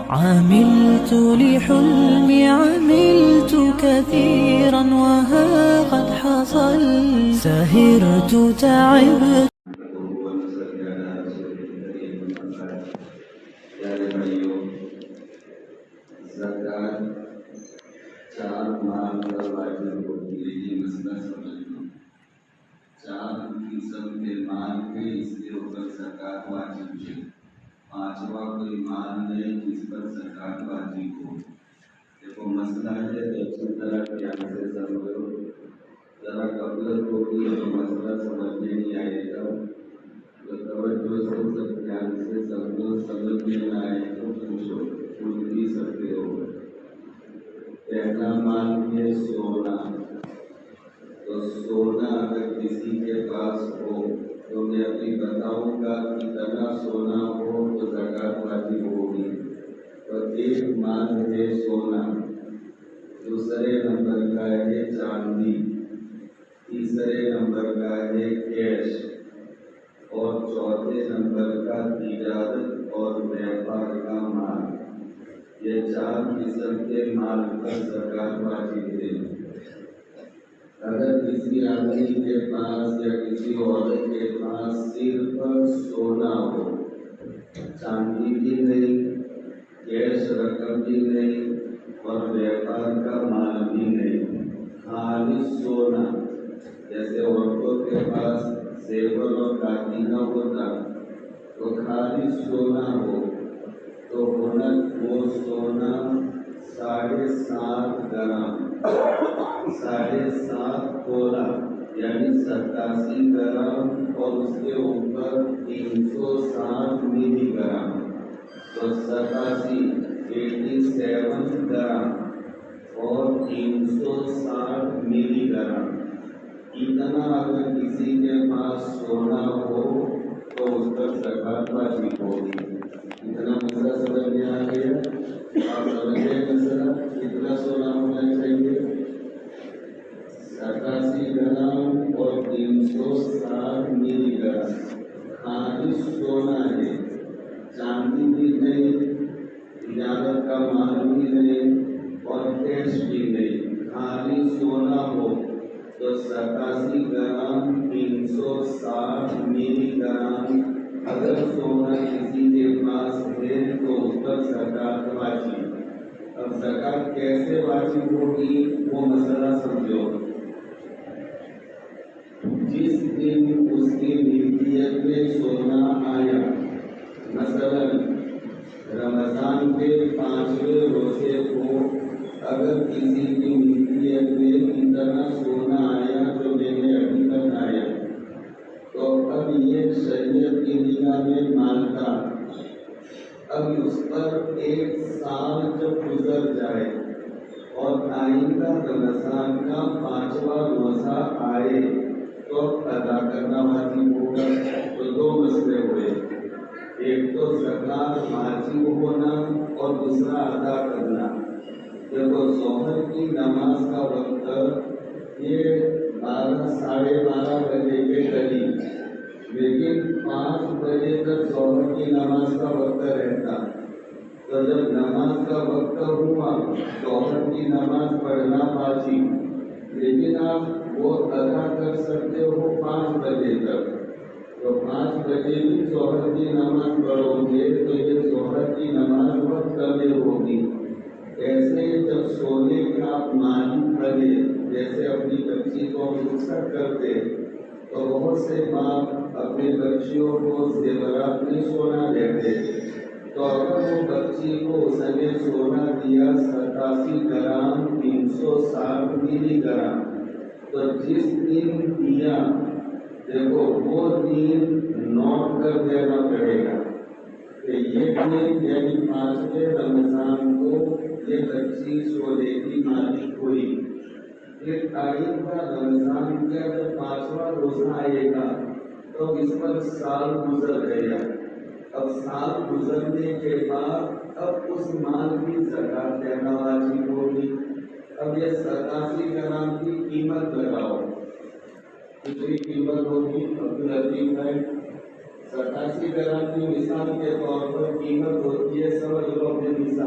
عملت لحلمي عملت كثيرا وها قد حصل سهرت تعبت. زکات چار مال پر واجب ہوتی ہے، یہ مسئلہ سمجھ لو۔ 4% کے مال پہ اس کے اوپر زکات واجب ہے، 5واں کوئی مال نہیں جس پر زکات واجب ہو۔ دیکھو مسئلہ ہے، اچھی طرح دھیان سے سمجھو، ذرا غفلت ہوگی تو مسئلہ سمجھ میں نہیں آئے گا، تو توجہ سے سب دھیان سے سمجھو، سمجھ میں نہ آئے تو پوچھو، پوچھ بھی سکتے ہو۔ پہلا مال ہے سونا، تو سونا اگر کسی کے پاس ہو تو میں ابھی بتاؤں گا کتنا سونا ہو تو زکات واجب ہوگی۔ تو ایک مال ہے سونا، دوسرے نمبر کا ہے چاندی، تیسرے نمبر کا ہے کیش، اور چوتھے نمبر کا تجارت اور بیپار کا مال۔ یہ 4 قسم کے مال پر زکات واجب ہے۔ اگر کسی آدمی کے پاس یا کسی عورت کے پاس صرف سونا ہو، چاندی بھی نہیں، کیش رقم بھی نہیں، اور بیپار کا مال بھی نہیں، خالی سونا، جیسے عورتوں کے پاس زیور اور داتی نہ ہوتا تو خالی سونا ہو، تو ہونا وہ سونا 7.5 گرام، 7.5 تولہ یعنی 87 گرام، اور اس کے اوپر 360 ملی گرام، تو 87 گرام اور 360 ملی گرام، اتنا اگر کسی کے پاس سونا ہو تو اس پر زکات واجب ہوگی۔ اتنا مسئلہ سمجھ میں آ گیا؟ آپ سمجھے مسئلہ کتنا سونا ہونا چاہیے؟ 87 گرام اور 360 ملی گرام، خالی سونا ہے، چاندی بھی نہیں، تجارت کا مال بھی نہیں، اور کیش بھی نہیں، خالی سونا ہو تو 87 گرام 360 ملی گرام اگر سونا کسی کے پاس ہے تو اس پر زکات واجب۔ اب زکات کیسے واجب ہوگی وہ مسئلہ سمجھو۔ جس دن اس کی ملکیت میں سونا آیا، مثلا رمضان کے 5ویں روزے کو اگر کسی کی ملکیت میں اتنا سونا آیا جو میرے ابھی تک آیا، تو اب یہ شریعت کی نگاہ میں مال تھا۔ اب اس پر 1 سال جب گزر جائے اور آئندہ رمضان کا 5واں روزہ آئے تو ادا کرنا واجب ہوگا۔ تو 2 مسئلے ہوئے، ایک تو زکات واجب ہونا اور دوسرا ادا کرنا۔ دیکھو ظہر کی نماز کا وقت یہ 12 ساڑھے 12 بجے کے قریب، لیکن 5 بجے تک ظہر کی نماز کا وقت رہتا، تو جب نماز کا وقت ہوا ظہر کی نماز پڑھنا واجب، لیکن آپ وہ ادا کر سکتے ہو 5 بجے تک، تو 5 بجے بھی ظہر کی نماز پڑھو گے تو یہ ظہر کی نماز وقت میں ہوگی۔ ایسے جب سونے کا آپ مالک بنے، جیسے اپنی بچی کو رخصت کرتے تو بہت سے باپ اپنی بچیوں کو زیورات میں سونا دیتے، تو اگر وہ بچی کو اس نے سونا دیا 87 گرام 360 ملی گرام، تو جس دن دیا دیکھو وہ دن نوٹ کر دینا پڑے گا کہ یہ دن یعنی 5ویں رمضان کو یہ بچی سونے کی مالک ہوئی۔ پھر آئندہ رمضان کا جب 5واں روزہ آئے گا تو اس پر سال گزر گیا، اب سال گزرنے کے بعد اب اس مال کی زکات دینا واجب ہوگی۔ اب یہ 87 گرام کی قیمت لگاؤ، کتنی قیمت ہوگی؟ عبدالعزیز بھائی 87 گرام کی مثال کے طور پر قیمت ہوتی ہے، سمجھ لو اپنے مثال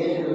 1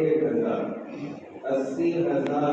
1,000, 80,000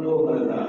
2,000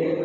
1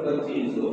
2500,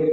1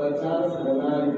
50,000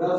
10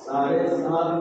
7.5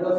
10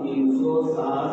360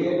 1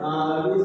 40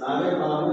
52.5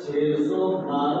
612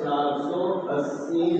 480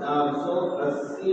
480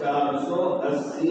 480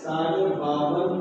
52.5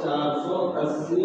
480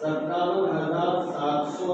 57,700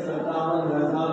57,000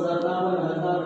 57,000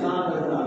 60,000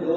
2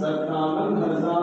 57,000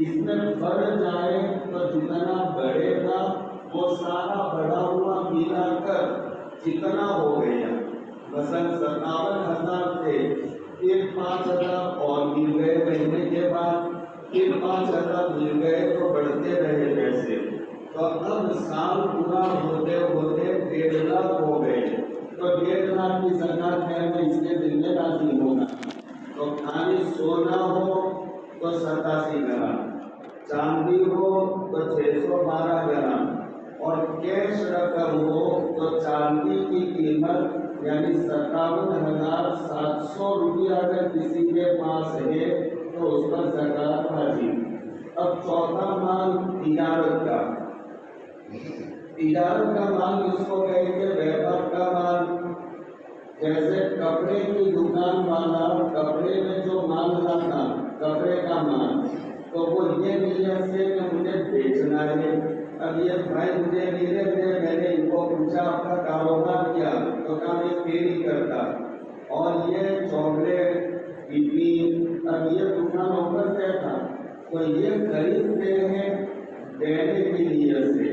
اس میں بڑھ جائے تو جتنا بڑھے گا وہ سارا بڑھا ہوا ملا کر جتنا ہو گیا، مثلا 57,000 تھے، پھر 5,000 اور مل گئے مہینے کے بعد، پھر 5,000 مل گئے تو بڑھتے رہے پیسے، تو اب سال پورا ہوتے ہوتے 1.5 لاکھ ہو گئے، تو 1.5 لاکھ کی زکات ہے تو اس کے دل میں لازم ہوگا۔ تو خالی سونا ہو تو 87 گرام، چاندی ہو تو 612 گرام، اور کیش رقم ہو تو چاندی کی قیمت یعنی 57,700 روپیہ اگر کسی کے پاس ہے تو اس پر زکات واجب۔ اب چوتھا مال تجارت کا، تجارت کا مال جس کو کہیں گے ویپار کا مال، جیسے کپڑے کی دکان والا کپڑے میں جو مال لاتا کپڑے کا مال، تو وہ یہ نیت سے کہ مجھے بیچنا ہے۔ اب یہ بھائی مجھے میرے تھے، میں نے ان کو پوچھا آپ کا کاروبار کیا، تو کہا میں فیری کرتا، اور یہ چاکلیٹ ٹفن اب یہ دکان اوپر سے تھا، تو یہ خریدتے ہیں دینے کی نیت سے،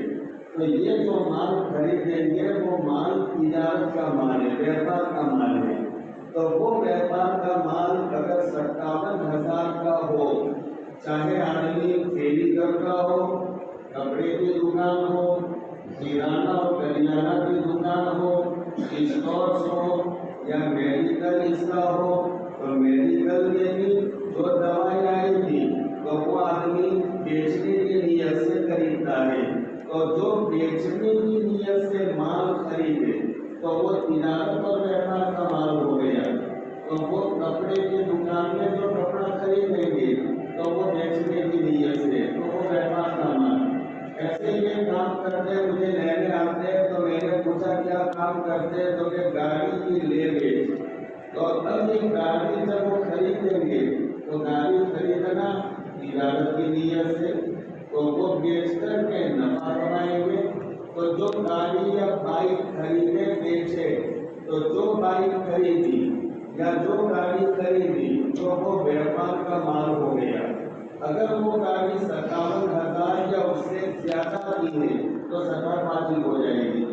تو یہ جو مال خریدیں گے وہ مال تجارت کا مال ہے، ویپار کا مال ہے۔ تو وہ ویپار کا مال اگر 57,000 کا ہو، چاہے آدمی فیری کرتا ہو، کپڑے کی دکان ہو، کرانہ اور کریانہ کی دکان ہو، اسٹورس ہو، یا میڈیکل اس کا ہو، تو میڈیکل میں بھی جو دوائی آئی تھی تو وہ آدمی بیچنے کی نیت سے خریدتا ہے، تو جو بیچنے کی نیت سے مال خریدے تو وہ تجارت اور ویپار کا مال ہو گیا۔ تو وہ کپڑے کی دکان میں جو کپڑا خریدیں گے تو وہ بیچنے کی نیت سے، تو وہ ویپار کا مال۔ ایسے یہ کام کرتے مجھے لینے آتے، تو میں نے پوچھا کیا کام کرتے، تو کہ گاڑی کی لے بیچ، تو اب یہ گاڑی جب وہ خریدیں گے تو گاڑی خریدنا تجارت کی نیت سے، تو وہ بیچ کر کے نفع کمائیں گے۔ تو جو گاڑی یا بائک خریدے بیچے، تو جو بائک خریدی یا جو گاڑی خریدی تو وہ ویپار کا مال ہو گیا۔ اگر وہ گاڑی 57,000 یا اس سے زیادہ کی ہے تو زکات واجب ہو جائے گی۔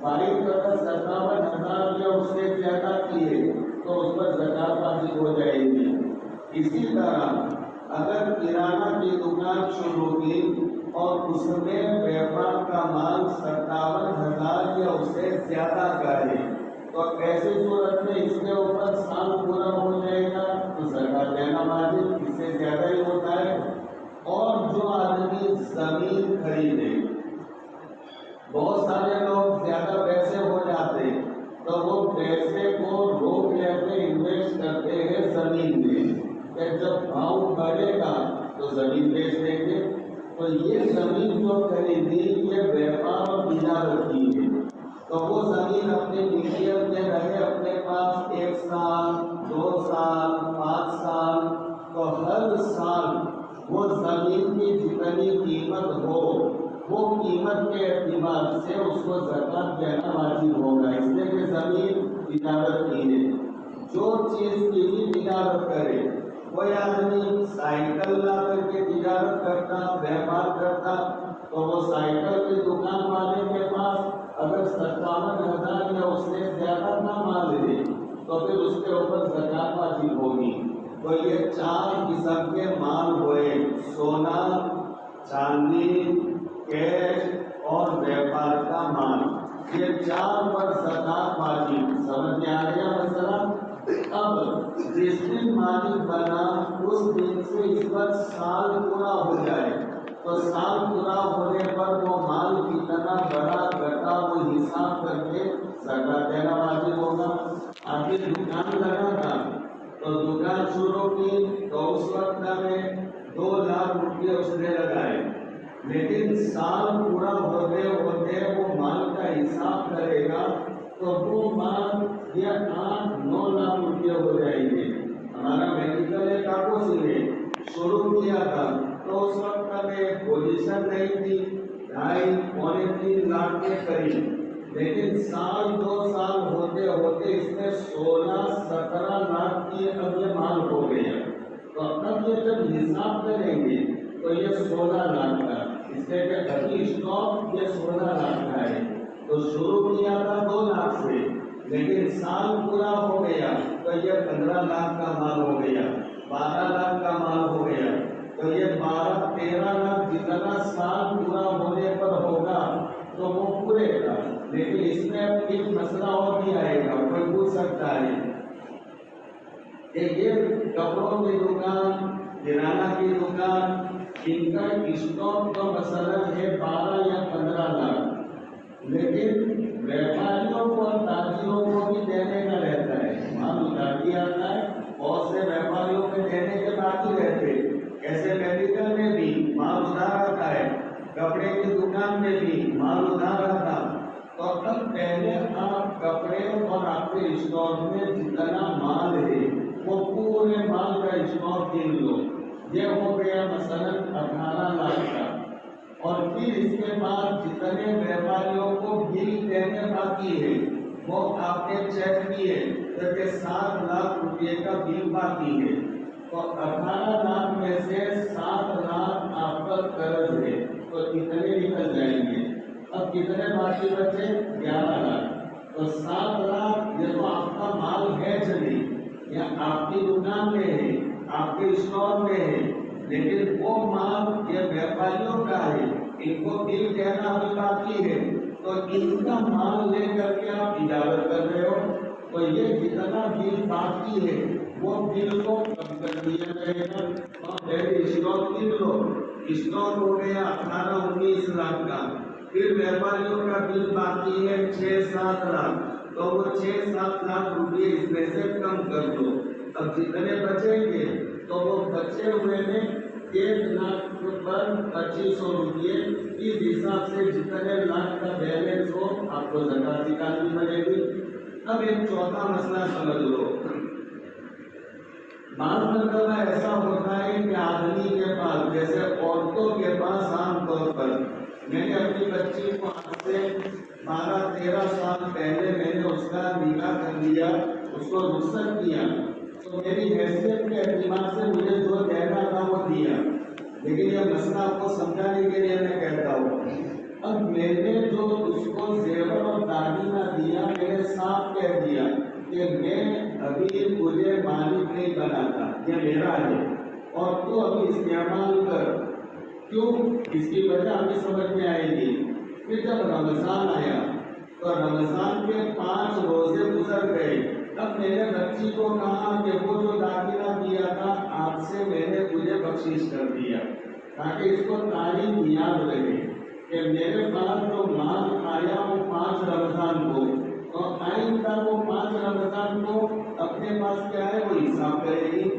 بائک اگر 57,000 یا اس سے زیادہ کی ہے تو اس پر زکات واجب ہو جائے گی۔ اسی طرح اگر کرانہ کی دکان شروع کی اور اس میں ویپار کا مال 57,000 یا اس سے زیادہ کا ہے، تو ایسی صورت میں اس کے اوپر سال پورا ہو جائے گا تو زکات دینا واجب، اس سے زیادہ ہی ہوتا ہے۔ اور جو آدمی زمین خریدے، بہت سارے لوگ زیادہ پیسے ہو جاتے تو وہ پیسے کو روک لیتے، انویسٹ کرتے ہیں زمین میں، کہ جب بھاؤ بڑھے گا تو زمین بیچ دیں گے۔ تو یہ زمین جو خریدی یہ ویپار اور تجارت کی ہے، تو وہ زمین اپنے ملکیت میں رہے اپنے پاس 1 سال 2 سال 5 سال، تو ہر سال وہ زمین کی جتنی قیمت ہو وہ قیمت کے اعتبار سے اس کو زکات دینا واجب ہوگا، اس لیے کہ زمین تجارت کی ہے۔ جو چیز کی بھی تجارت کرے، کوئی آدمی سائیکل لا کر کے تجارت کرتا، ویپار کرتا، تو وہ سائیکل کی دکان والے کے پاس اگر 57,000 یا اس سے زیادہ کا مال ہے تو پھر اس کے اوپر زکات واجب ہوگی۔ تو یہ 4 قسم کے مال ہوئے، سونا، چاندی، کیش اور ویپار کا مال، یہ 4 پر زکات واجب۔ سمجھ میں آ گیا مسئلہ؟ اب جس دن مالک بنا اس دن سے اس پر سال پورا ہو جائے تو سال پورا ہونے پر وہ مال کتنا بڑا گھٹا وہ حساب کر کے زکات دینا واجب ہوگا۔ آگے دکان لگا تھا تو دکان شروع کی تو اس وقت میں 2 لاکھ روپئے اس نے لگائے، لیکن سال پورا ہوتے ہوتے وہ مال کا حساب کرے گا تو وہ مال یہ 8-9 لاکھ روپئے ہو جائیں گے۔ ہمارا میڈیکل ایک کاغذ نے شروع کیا تھا تو اس وقت میں پوزیشن نہیں تھی، 2.5-3 لاکھ کے قریب، لیکن سال 2 سال ہوتے ہوتے اس میں 16-17 لاکھ کی اب یہ مال ہو گیا۔ تو اب یہ جب حساب کریں گے تو یہ 16 لاکھ کا، اس سے کہ ابھی اسٹاک یہ 16 لاکھ کا ہے، تو شروع کیا تھا 2 لاکھ سے، لیکن سال پورا ہو گیا تو یہ 15 لاکھ کا مال ہو گیا، 12 لاکھ کا مال ہو گیا، تو یہ 12-13 لاکھ جتنا سال پورا ہونے پر ہوگا تو وہ پورے گا۔ لیکن اس میں ایک مسئلہ اور بھی آئے گا، کوئی پوچھ سکتا ہے کہ یہ کپڑوں کی دکان، کرانہ کی دکان، ان کا اسٹاک کا مسئلہ ہے 12 یا 15 لاکھ، لیکن ویپاریوں کو اور تاجروں کو بھی دینے کا رہتا ہے، مال اتار دیا آتا ہے، بہت سے ویپاریوں میں دینے کے باقی رہتے، ایسے میڈیکل میں بھی مال ادھار آتا ہے، کپڑے کی دکان میں بھی مال ادھار آتا، تو اب پہلے آپ کپڑے اور آپ کے اسٹاک میں جتنا مال ہے وہ پورے مال کا اسٹاک گن لو، یہ ہو گیا مثلاً 18 لاکھ کا، اور پھر اس کے بعد جتنے ویپاریوں کو بل دینے باقی ہے وہ آپ نے چیک کیے کہ 7 لاکھ روپے کا بل باقی ہے، تو 18 لاکھ میں سے 7 لاکھ آپ پر قرض ہے، تو کتنے نکل جائیں گے؟ اب کتنے باقی بچے؟ 11 لاکھ، تو 7 لاکھ یہ تو آپ کا مال ہے چلی، یا آپ کی دکان میں ہے، آپ کے اسٹور میں ہے، لیکن وہ مال یہ ویپاریوں کا ہے، ان کو بل دینا بھی باقی ہے، تو ان کا مال لے کر کے آپ اجازت کر رہے ہو، تو یہ جتنا بل باقی ہے وہ بل کو کم کر دیا جائے گا، اور پہلے اسٹاک گن لو، اسٹاک ہو گیا 18-19 لاکھ کا، پھر ویپاریوں کا بل باقی ہے 6-7 لاکھ، تو وہ 6-7 لاکھ روپے اس میں سے کم کر دو، اب جتنے بچیں گے تو وہ بچے ہوئے میں 1 لاکھ پر 2500 روپے، اس حساب سے جتنے لاکھ کا بیلنس ہو آپ کو زکات نکالنی پڑے گی۔ اب ایک چوتھا مسئلہ سمجھ لو، بعض مرتبہ ایسا ہوتا ہے کہ آدمی کے پاس، جیسے عورتوں کے پاس عام طور پر، میں نے اپنی بچی کو آج سے 12-13 سال پہلے میں نے اس کا نکاح کر دیا، اس کو رخصت کیا، تو میری حیثیت کے اعتبار سے مجھے جو دینا تھا وہ دیا، لیکن یہ مسئلہ آپ کو سمجھانے کے لیے میں کہتا ہوں، اب میں نے جو اس کو زیور اور داگینہ دیا، میں نے صاف کہہ دیا کہ میں ابھی تجھے مالک نہیں بناتا، یہ میرا ہے اور تو ابھی استعمال کر، کیوں؟ اس کی وجہ ابھی سمجھ میں آئے گی۔ پھر جب رمضان آیا تو رمضان کے 5 روزے گزر گئے، اب میں نے بچی کو کہا کہ وہ جو داخلہ دیا تھا آپ سے میں نے تجھے بخشش کر دیا، تاکہ اس کو تاریخ یاد رہے کہ میرے پاس جو مال آیا وہ 5 رمضان کو، اور آئندہ وہ 5 رمضان کو اپنے پاس کیا ہے وہ حساب کرے گی،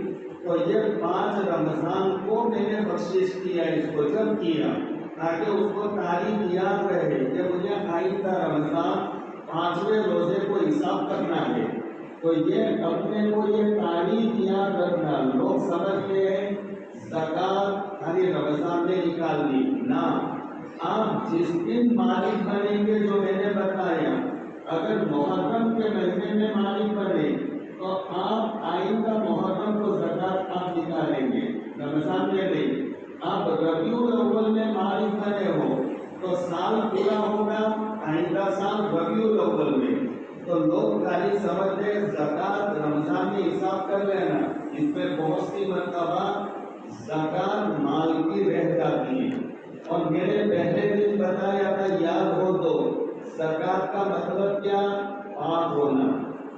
تو یہ 5 رمضان کو میں نے بخشش کیا، اس کو جب کیا تاکہ اس کو تاریخ یاد رہے کہ مجھے آئندہ رمضان 5ویں روزے کو حساب کرنا ہے، تو یہ اپنے کو یہ تاریخ یاد رکھنا۔ لوگ سمجھتے ہیں زکات خالی رمضان میں نکالنی، نہ، آپ جس دن مالک بنیں گے جو میں نے بتایا، اگر محرم کے مہینے میں مالک بنے تو آپ آئندہ محرم کو زکات آپ نکالیں گے، رمضان میں نہیں۔ آپ ربیع الاول میں مالک بنے ہو تو سال پورا ہوگا آئندہ سال ربیع الاول میں، تو لوگ خالی سمجھتے زکات رمضان میں حساب کر لینا، اس میں بہت سی مرتبہ زکات مال کی رہ جاتی ہے، اور میں نے پہلے دن بتایا تھا، یاد ہو تو، زکات کا مطلب کیا؟ پاک ہونا،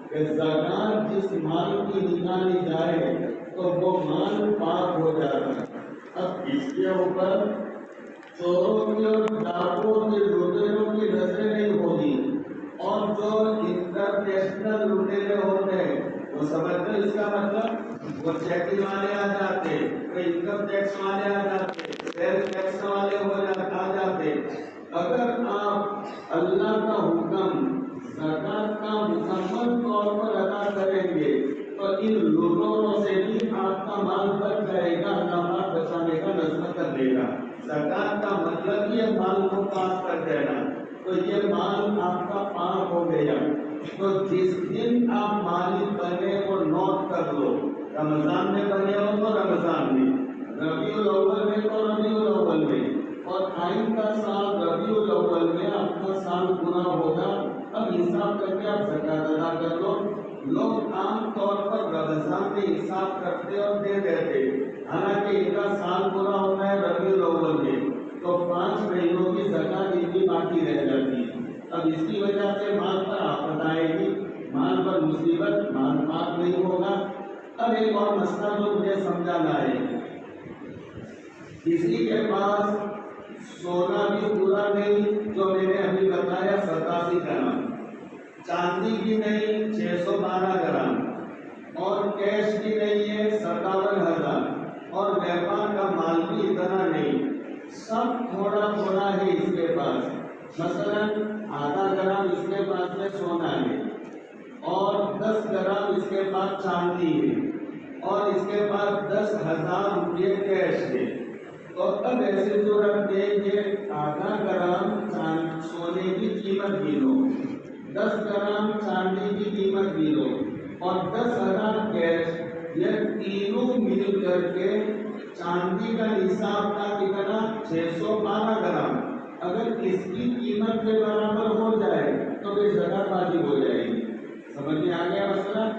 کہ زکات جس مال کی نکالی جائے تو وہ مال پاک ہو جاتا ہے۔ اب اس کے اوپر چوروں کی اور ڈاکوؤں کی، لٹیروں کی نظریں نہیں ہوگی، اور جو انٹرنیشنل لٹیرے ہوتے ہیں وہ سمجھتے اس کا مطلب وہ چیکنگ والے آ جاتے، وہ انکم ٹیکس والے آ جاتے، سیلز ٹیکس والے آ جاتے۔ اگر آپ اللہ کا حکم زکات کا مکمل طور پر ادا کریں گے تو ان لوٹوروں سے بھی آپ کا مال بچ جائے گا، اللہ بچانے کا نظم کر دے گا۔ زکات کا مطلب یہ مال کو پاک کر دینا، تو یہ مال آپ کا پاک ہو گیا، تو جس دن آپ مالک بنے وہ نوٹ کر لو، رمضان میں بنے ہو تو رمضان میں، ربیع الاول میں تو ربیع حساب کر کے آپ زکات ادا کر دو۔ لوگ عام طور پر رمضان میں حساب کرتے اور دے دیتے، حالانکہ ان کا سال پورا ہوتا ہے ربیع الاول میں، تو 5 مہینوں کی زکات ان کی باقی رہ جاتی ہے۔ اب اس کی وجہ سے مال پر آفت آئے گی، مال پر مصیبت، مال پاک نہیں ہوگا۔ اب ایک اور مسئلہ جو مجھے سمجھانا ہے، کسی کے پاس سونا بھی پورا نہیں جو میں نے ابھی بتایا 87 گرام، چاندی بھی نہیں 612 گرام، اور کیش بھی نہیں ہے 57,000، اور ویپار کا مال بھی اتنا نہیں، سب تھوڑا تھوڑا ہے اس کے پاس۔ مثلا آدھا گرام اس کے پاس میں سونا ہے، اور 10 گرام اس کے پاس چاندی ہے، اور اس کے پاس 10,000 روپے کیش ہے۔ تو اب ایسی صورت میں یہ آدھا گرام سونے کی قیمت بھی لو، 10 گرام چاندی کی قیمت بھی لو، اور 10,000 کیش، یہ تینوں مل کر کے چاندی کا نصاب کا کتنا 612 گرام، اگر اس کی قیمت کے برابر ہو جائے تو پھر زکات واجب ہو جائے گی۔ سمجھ میں آ گیا مسئلہ؟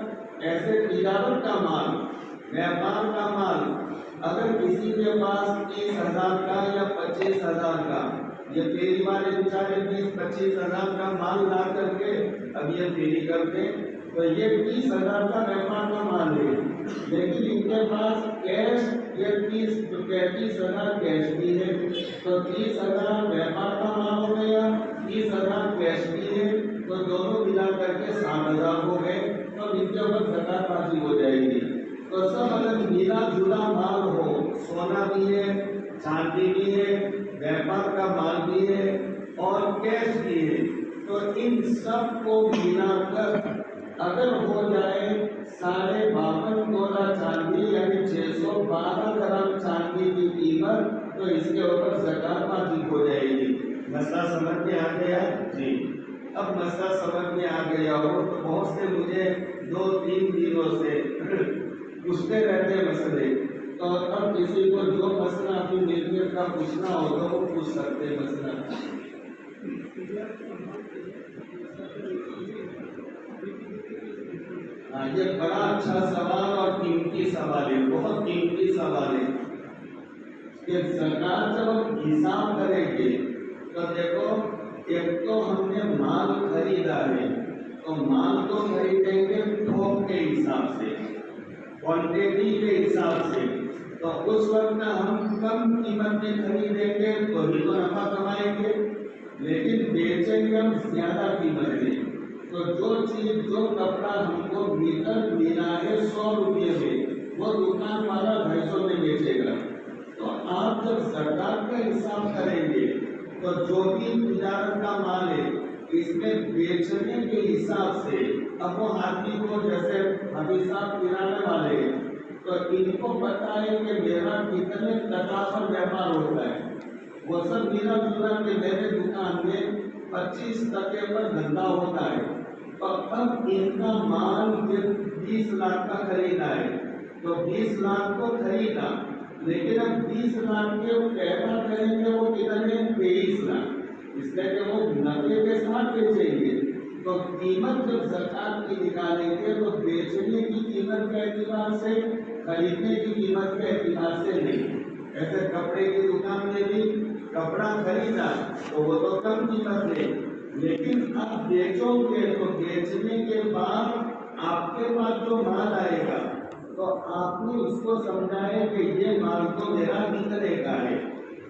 ایسے تجارت کا مال، ویپار کا مال، اگر کسی کے پاس 30,000 کا یا 25,000 کا، یہ فیری والے بیچارے 20-25,000 کا مال لا کر کے اب یہ فیری کرتے، تو یہ 30,000 کا ویپار کا مال ہے، لیکن ان کے پاس کیش یہ 35,000 کیش بھی ہے، تو 30,000 ویپار کا مال ہو گیا، 30,000 کیش بھی ہے، تو دونوں ملا کر کے 60,000 ہو گئے، تو ان کے اوپر زکات واجب ہو جائے گی۔ تو سب اگر ملا جلا مال ہو، سونا بھی ہے، چاندی بھی ہے، ویپار کا مال بھی ہے، اور کیش بھی ہے، تو ان سب کو ملا کر اگر ہو جائے 52.5 تولہ چاندی یعنی 612 گرام چاندی کی قیمت، تو اس کے اوپر زکات واجب ہو جائے گی۔ مسئلہ سمجھ میں آ گیا؟ جی، اب مسئلہ سمجھ میں آ گیا ہو تو بہت سے مجھے 2-3 دنوں سے پوچھتے رہتے مسئلے، تو اب کسی کو جو مسئلہ اپنی ملکیت کا پوچھنا ہو تو وہ پوچھ سکتے مسئلہ۔ یہ بڑا اچھا سوال اور قیمتی سوال ہے، بہت قیمتی سوال ہے کہ زکات جب ہم حساب کریں گے تو دیکھو، ایک تو ہم نے مال خریدا ہے، تو مال کو خریدیں گے تھوک کے حساب سے، کوانٹیٹی کے حساب سے، تو اس وقت ہم کم قیمت میں خریدیں گے تو ہی تو نفع کمائیں گے، لیکن بیچیں گے ہم زیادہ قیمت میں، تو جو چیز، جو کپڑا ہم کو میٹر ملا ہے 100 روپے میں، وہ دکان والا 250 میں بیچے گا۔ تو آپ جب زکات کا حساب کریں گے تو جو بھی تجارت کا مال ہے اس میں بیچنے کے حساب سے، اب وہ آدمی کو جیسے ابھی صاحب کرانے والے ہیں تو ان کو پتا ہے کہ میرا کتنے ٹکا پر ویپار ہوتا ہے، وہ سب ملا جلا کہ میرے دکان میں 25% پر دھندا ہوتا ہے، تو اب ان کا مال 20 لاکھ کا خریدا ہے، تو 20 لاکھ کو خریدا، لیکن اب 20 لاکھ کے پیدا کریں گے وہ کتنے 23 لاکھ، اس لیے کہ وہ نفے کے ساتھ بیچیں گے، تو قیمت جب زکات کی نکالیں گے تو بیچنے کی قیمت کے اعتبار سے، خریدنے کی قیمت کے اعتبار سے نہیں۔ ایسے کپڑے کی دکان میں بھی کپڑا خریدا تو وہ تو کم قیمت ہے، لیکن اب بیچو گے تو بیچنے کے بعد آپ کے پاس جو مال آئے گا تو آپ نے اس کو سمجھائے کہ یہ مال تو میرا اتنے کا ہے،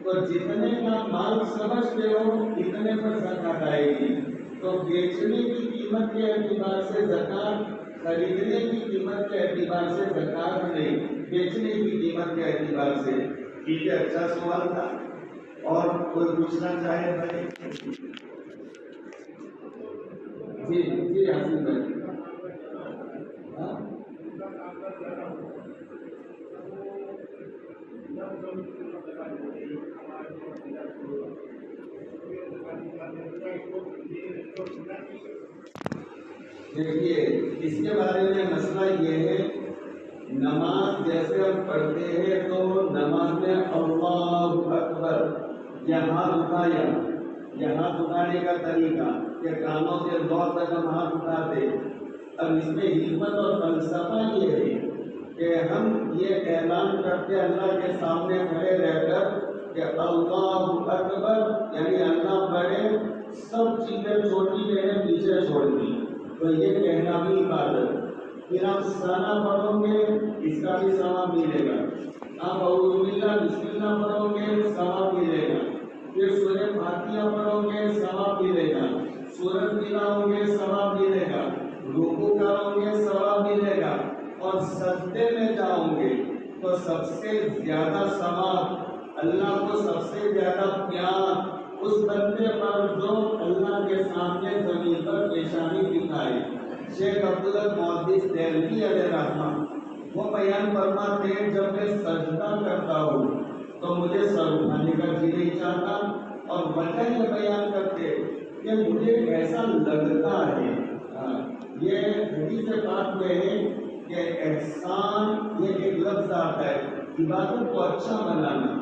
تو جتنے کا مال سمجھتے ہو اتنے پر زکات آئے گی، تو بیچنے کی قیمت کے اعتبار سے زکات، خریدنے کی قیمت کے اعتبار سے زکات نہیں، بیچنے کی قیمت کے اعتبار سے۔ ٹھیک ہے، اچھا سوال تھا، اور کوئی پوچھنا چاہے بھائی؟ جی جی حسین بھائی، دیکھیے اس کے بارے میں مسئلہ یہ ہے، نماز جیسے ہم پڑھتے ہیں تو نماز میں اللہ اکبر، یہاں اٹھایا، یہاں اٹھانے کا طریقہ کہ کانوں سے لوٹ تک ہم ہاتھ اٹھاتے. اب اس میں حکمت اور فلسفہ یہ ہے کہ ہم یہ اعلان کرتے اللہ کے سامنے کھڑے رہ کر کہ اللہ اکبر، یعنی اللہ بڑے، سب چیزیں چھوٹی میں نے پیچھے چھوڑ دی. تو یہ کہنا بھی عبادت. پھر آپ ثنا پڑھو گے، اس کا بھی ثواب ملے گا. آپ اعوذ باللہ بسم اللہ پڑھو گے، ثواب ملے گا. پھر سورہ فاتحہ پڑھو گے، ثواب ملے گا. سورت ملاؤ گے، ثواب ملے گا. رکوع کرو گے، ثواب ملے گا. اور سجدے میں جاؤ گے تو سب سے زیادہ ثواب، اللہ کو سب سے زیادہ پیار اس بندے پر جو اللہ کے سامنے زمین پر پیشانی دکھائے. شیخ عبداللہ محدث دہلوی علیہ رحمہ وہ بیان فرماتے ہیں جب میں سجدہ کرتا ہوں تو مجھے سر اٹھانے کا جی نہیں چاہتا، اور وجہ یہ بیان کرتے کہ مجھے ایسا لگتا ہے. یہ حدیث پاک میں ہے کہ احسان یہ ایک لفظ آتا ہے عبادت کو اچھا بنانا.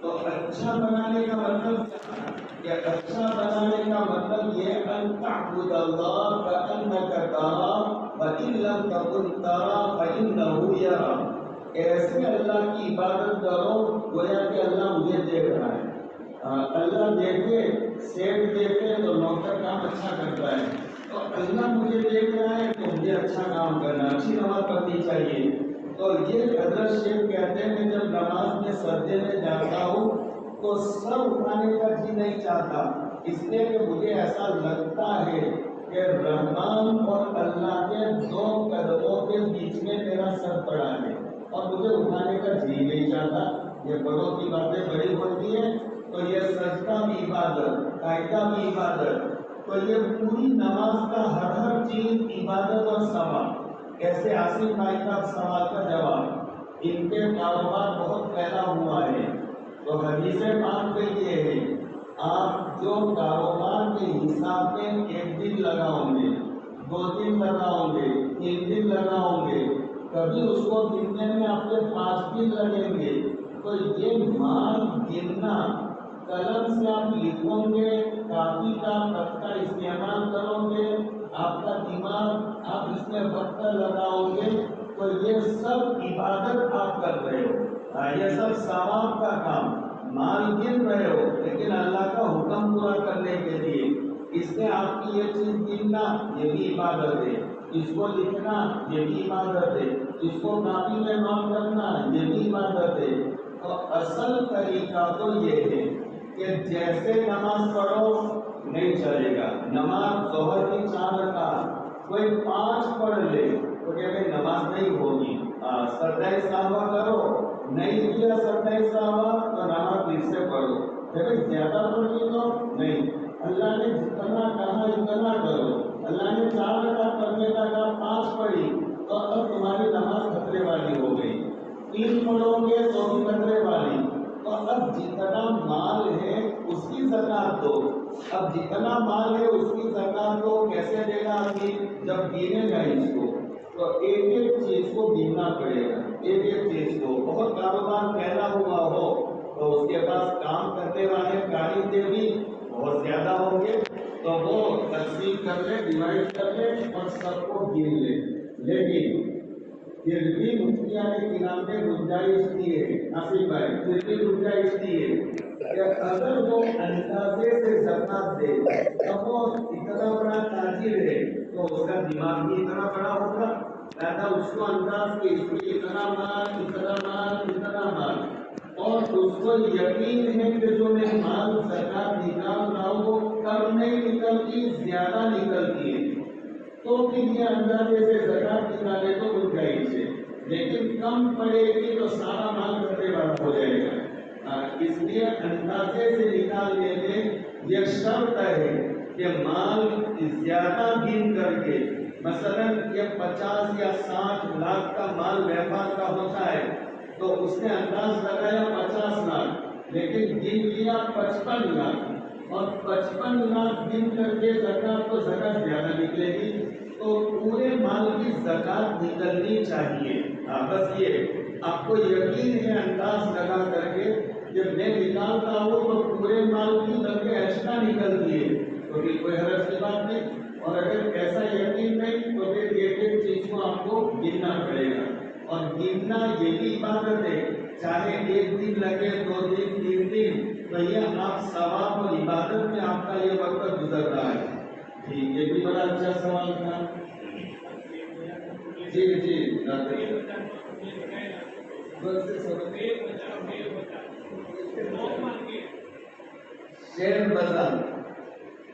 تو اچھا بنانے کا مطلب کہ اچھا بنانے کا مطلب یہ ان تعبد اللہ کأنک تراہ وإن لم تکن تراہ فإنہ یراک. ایسے اللہ کی عبادت کرو گویا کہ اللہ مجھے دیکھ رہا ہے. اللہ دیکھے، سیٹ دیکھے تو نوکر کام اچھا کرتا ہے. تو اللہ مجھے دیکھ رہا ہے تو مجھے اچھا کام کرنا، اچھی نماز پڑھنی چاہیے. تو یہ حضرت شیخ کہتے ہیں جب نماز میں سجدے میں جاتا ہوں تو سر اٹھانے کا جی نہیں چاہتا، اس لیے کہ مجھے ایسا لگتا ہے کہ رحمان اور اللہ کے دو قدموں کے بیچ میں میرا سر پڑا ہے اور مجھے اٹھانے کا جی نہیں چاہتا. یہ بڑوں کی باتیں بڑی ہوتی ہیں. تو یہ سجدہ بھی عبادت، قاعدہ بھی عبادت. تو یہ پوری نماز کا ہر چیز عبادت اور ثواب. کیسے حاصل بھائی کا سوال کا جواب، ان کے کاروبار بہت پھیلا ہوا ہے. تو حدیث پاک میں یہ ہے آپ جو کاروبار کے حساب میں ایک دن لگاؤ گے، 2 دن لگاؤ گے، 3 دن لگاؤ گے، کبھی اس کو گننے میں آپ کے 5 دن لگیں گے. تو یہ مال گننا، قلم سے آپ لکھو گے، کاپی کا خط کا استعمال کرو گے، آپ کا دماغ آپ اس میں وقت لگاؤ گے، تو یہ سب عبادت آپ کر رہے ہو. یہ سب ثواب کا کام. مال گن رہے ہو لیکن اللہ کا حکم پورا کرنے کے لیے. اس میں آپ کی یہ چیز گننا یہ بھی عبادت ہے، اس کو لکھنا یہ بھی عبادت ہے، اس کو کاپی میں نوٹ کرنا یہ بھی عبادت ہے. تو اصل طریقہ تو یہ ہے کہ جیسے نماز پڑھو نہیں چلے گا. نماز ظہر کی 4 رکعت کوئی 5 پڑھ لے تو کہ بھائی نماز نہیں ہوگی. سجدہ صحابہ کرو، نہیں کیا سجدہ صحابہ تو نماز پھر سے پڑھو. بھائی زیادہ پڑھ لی تو نہیں. اللہ نے جتنا کہا اتنا کرو. اللہ نے 4 رکعت پڑھنے کا کہا 5 پڑھی تو اب تمہاری نماز خطرے والی ہو گئی. 3 پڑھو گے تو بھی خطرے والی. تو اب جتنا مال ہے اس کی زکات دو. اب جتنا مال ہے اس کی زکات دو. کیسے دے گا آدمی؟ جب گینے گا اس کو تو ایک ایک چیز کو گننا پڑے گا. ایک ایک چیز کو. بہت کاروبار پھیلا ہوا ہو تو اس کے پاس کام کرنے والے کاریگر بھی بہت زیادہ ہوں گے تو وہ تقسیم کر لے، ڈیوائڈ کر لے اور سب کو گن لے. لیکن پھر بھی مفتیان کرام نے گنجائش دی ہے، ناصر بھائی پھر بھی گنجائش دی ہے کہ اگر وہ اندازے سے زکات دے تو وہ اتنا بڑا تاجر ہے تو اس کا دماغ بھی اتنا بڑا ہوگا، لہٰذا اس کو انداز کے اس کی اتنا مال اتنا مال اتنا مال، اور اس کو یقین ہے کہ جو میں مال زکات نکال رہا ہوں وہ کم نہیں نکلتی، زیادہ نکلتی ہے، تو پھر یہ اندازے سے زکات نکالے تو گنجائش ہے. لیکن کم پڑے گی تو سارا مال خطرے والا ہو جائے گا. اس لیے اندازے سے نکالنے میں یہ شرط ہے کہ مال زیادہ گن کر کے، مثلا یہ 50 یا 60 لاکھ کا مال ویپار کا ہوتا ہے تو اس نے انداز لگایا 50 لاکھ لیکن گن لیا 55 لاکھ، اور 55 لاکھ گن کر کے زکات تو زکات زیادہ نکلے گی تو پورے مال کی زکات نکلنی چاہیے. بس یہ آپ کو یقین ہے انداز لگا کر کے جب میں نکالتا ہوں تو پورے مال کی بلکہ ایکسٹرا نکلتی ہے تو پھر کوئی حرج کی بات نہیں. اور اگر ایسا یقین نہیں تو پھر ایک ایک چیز کو آپ کو گننا پڑے گا. اور گننا یہ بھی عبادت ہے, چاہے 1 دن لگے, 2 دن, 3 دن, تو یہ آپ ثواب اور عبادت میں آپ کا یہ وقت گزر رہا ہے. جی یہ بھی بڑا اچھا سوال تھا. جی جی شیئر بازار,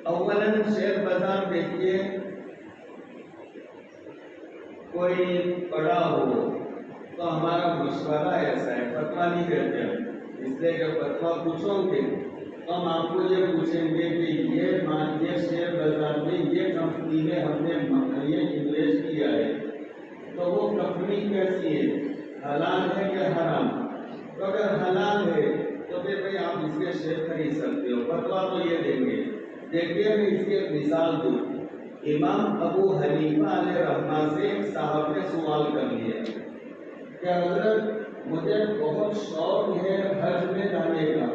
اولاً شیئر بازار دیکھیے, کوئی پڑا ہو تو ہمارا مشورہ ایسا ہے, فتویٰ نہیں دیتے ہم, اس لیے کہ فتویٰ پوچھو گے تو ہم آپ کو یہ پوچھیں گے کہ یہ شیئر بازار میں یہ کمپنی میں ہم نے یہ انویسٹ کیا ہے, تو وہ کمپنی کیسی ہے, حلال ہے کہ حرام؟ تو اگر حلال ہے تو پھر بھائی آپ اس کے شیئر خرید سکتے ہو, فتویٰ تو یہ دیں گے. دیکھیے میں اس کی ایک مثال دوں. امام ابو حنیفہ علیہ رحمہ سے ایک صاحب نے سوال کر لیا کہ حضرت مجھے بہت شوق ہے حج میں جانے کا,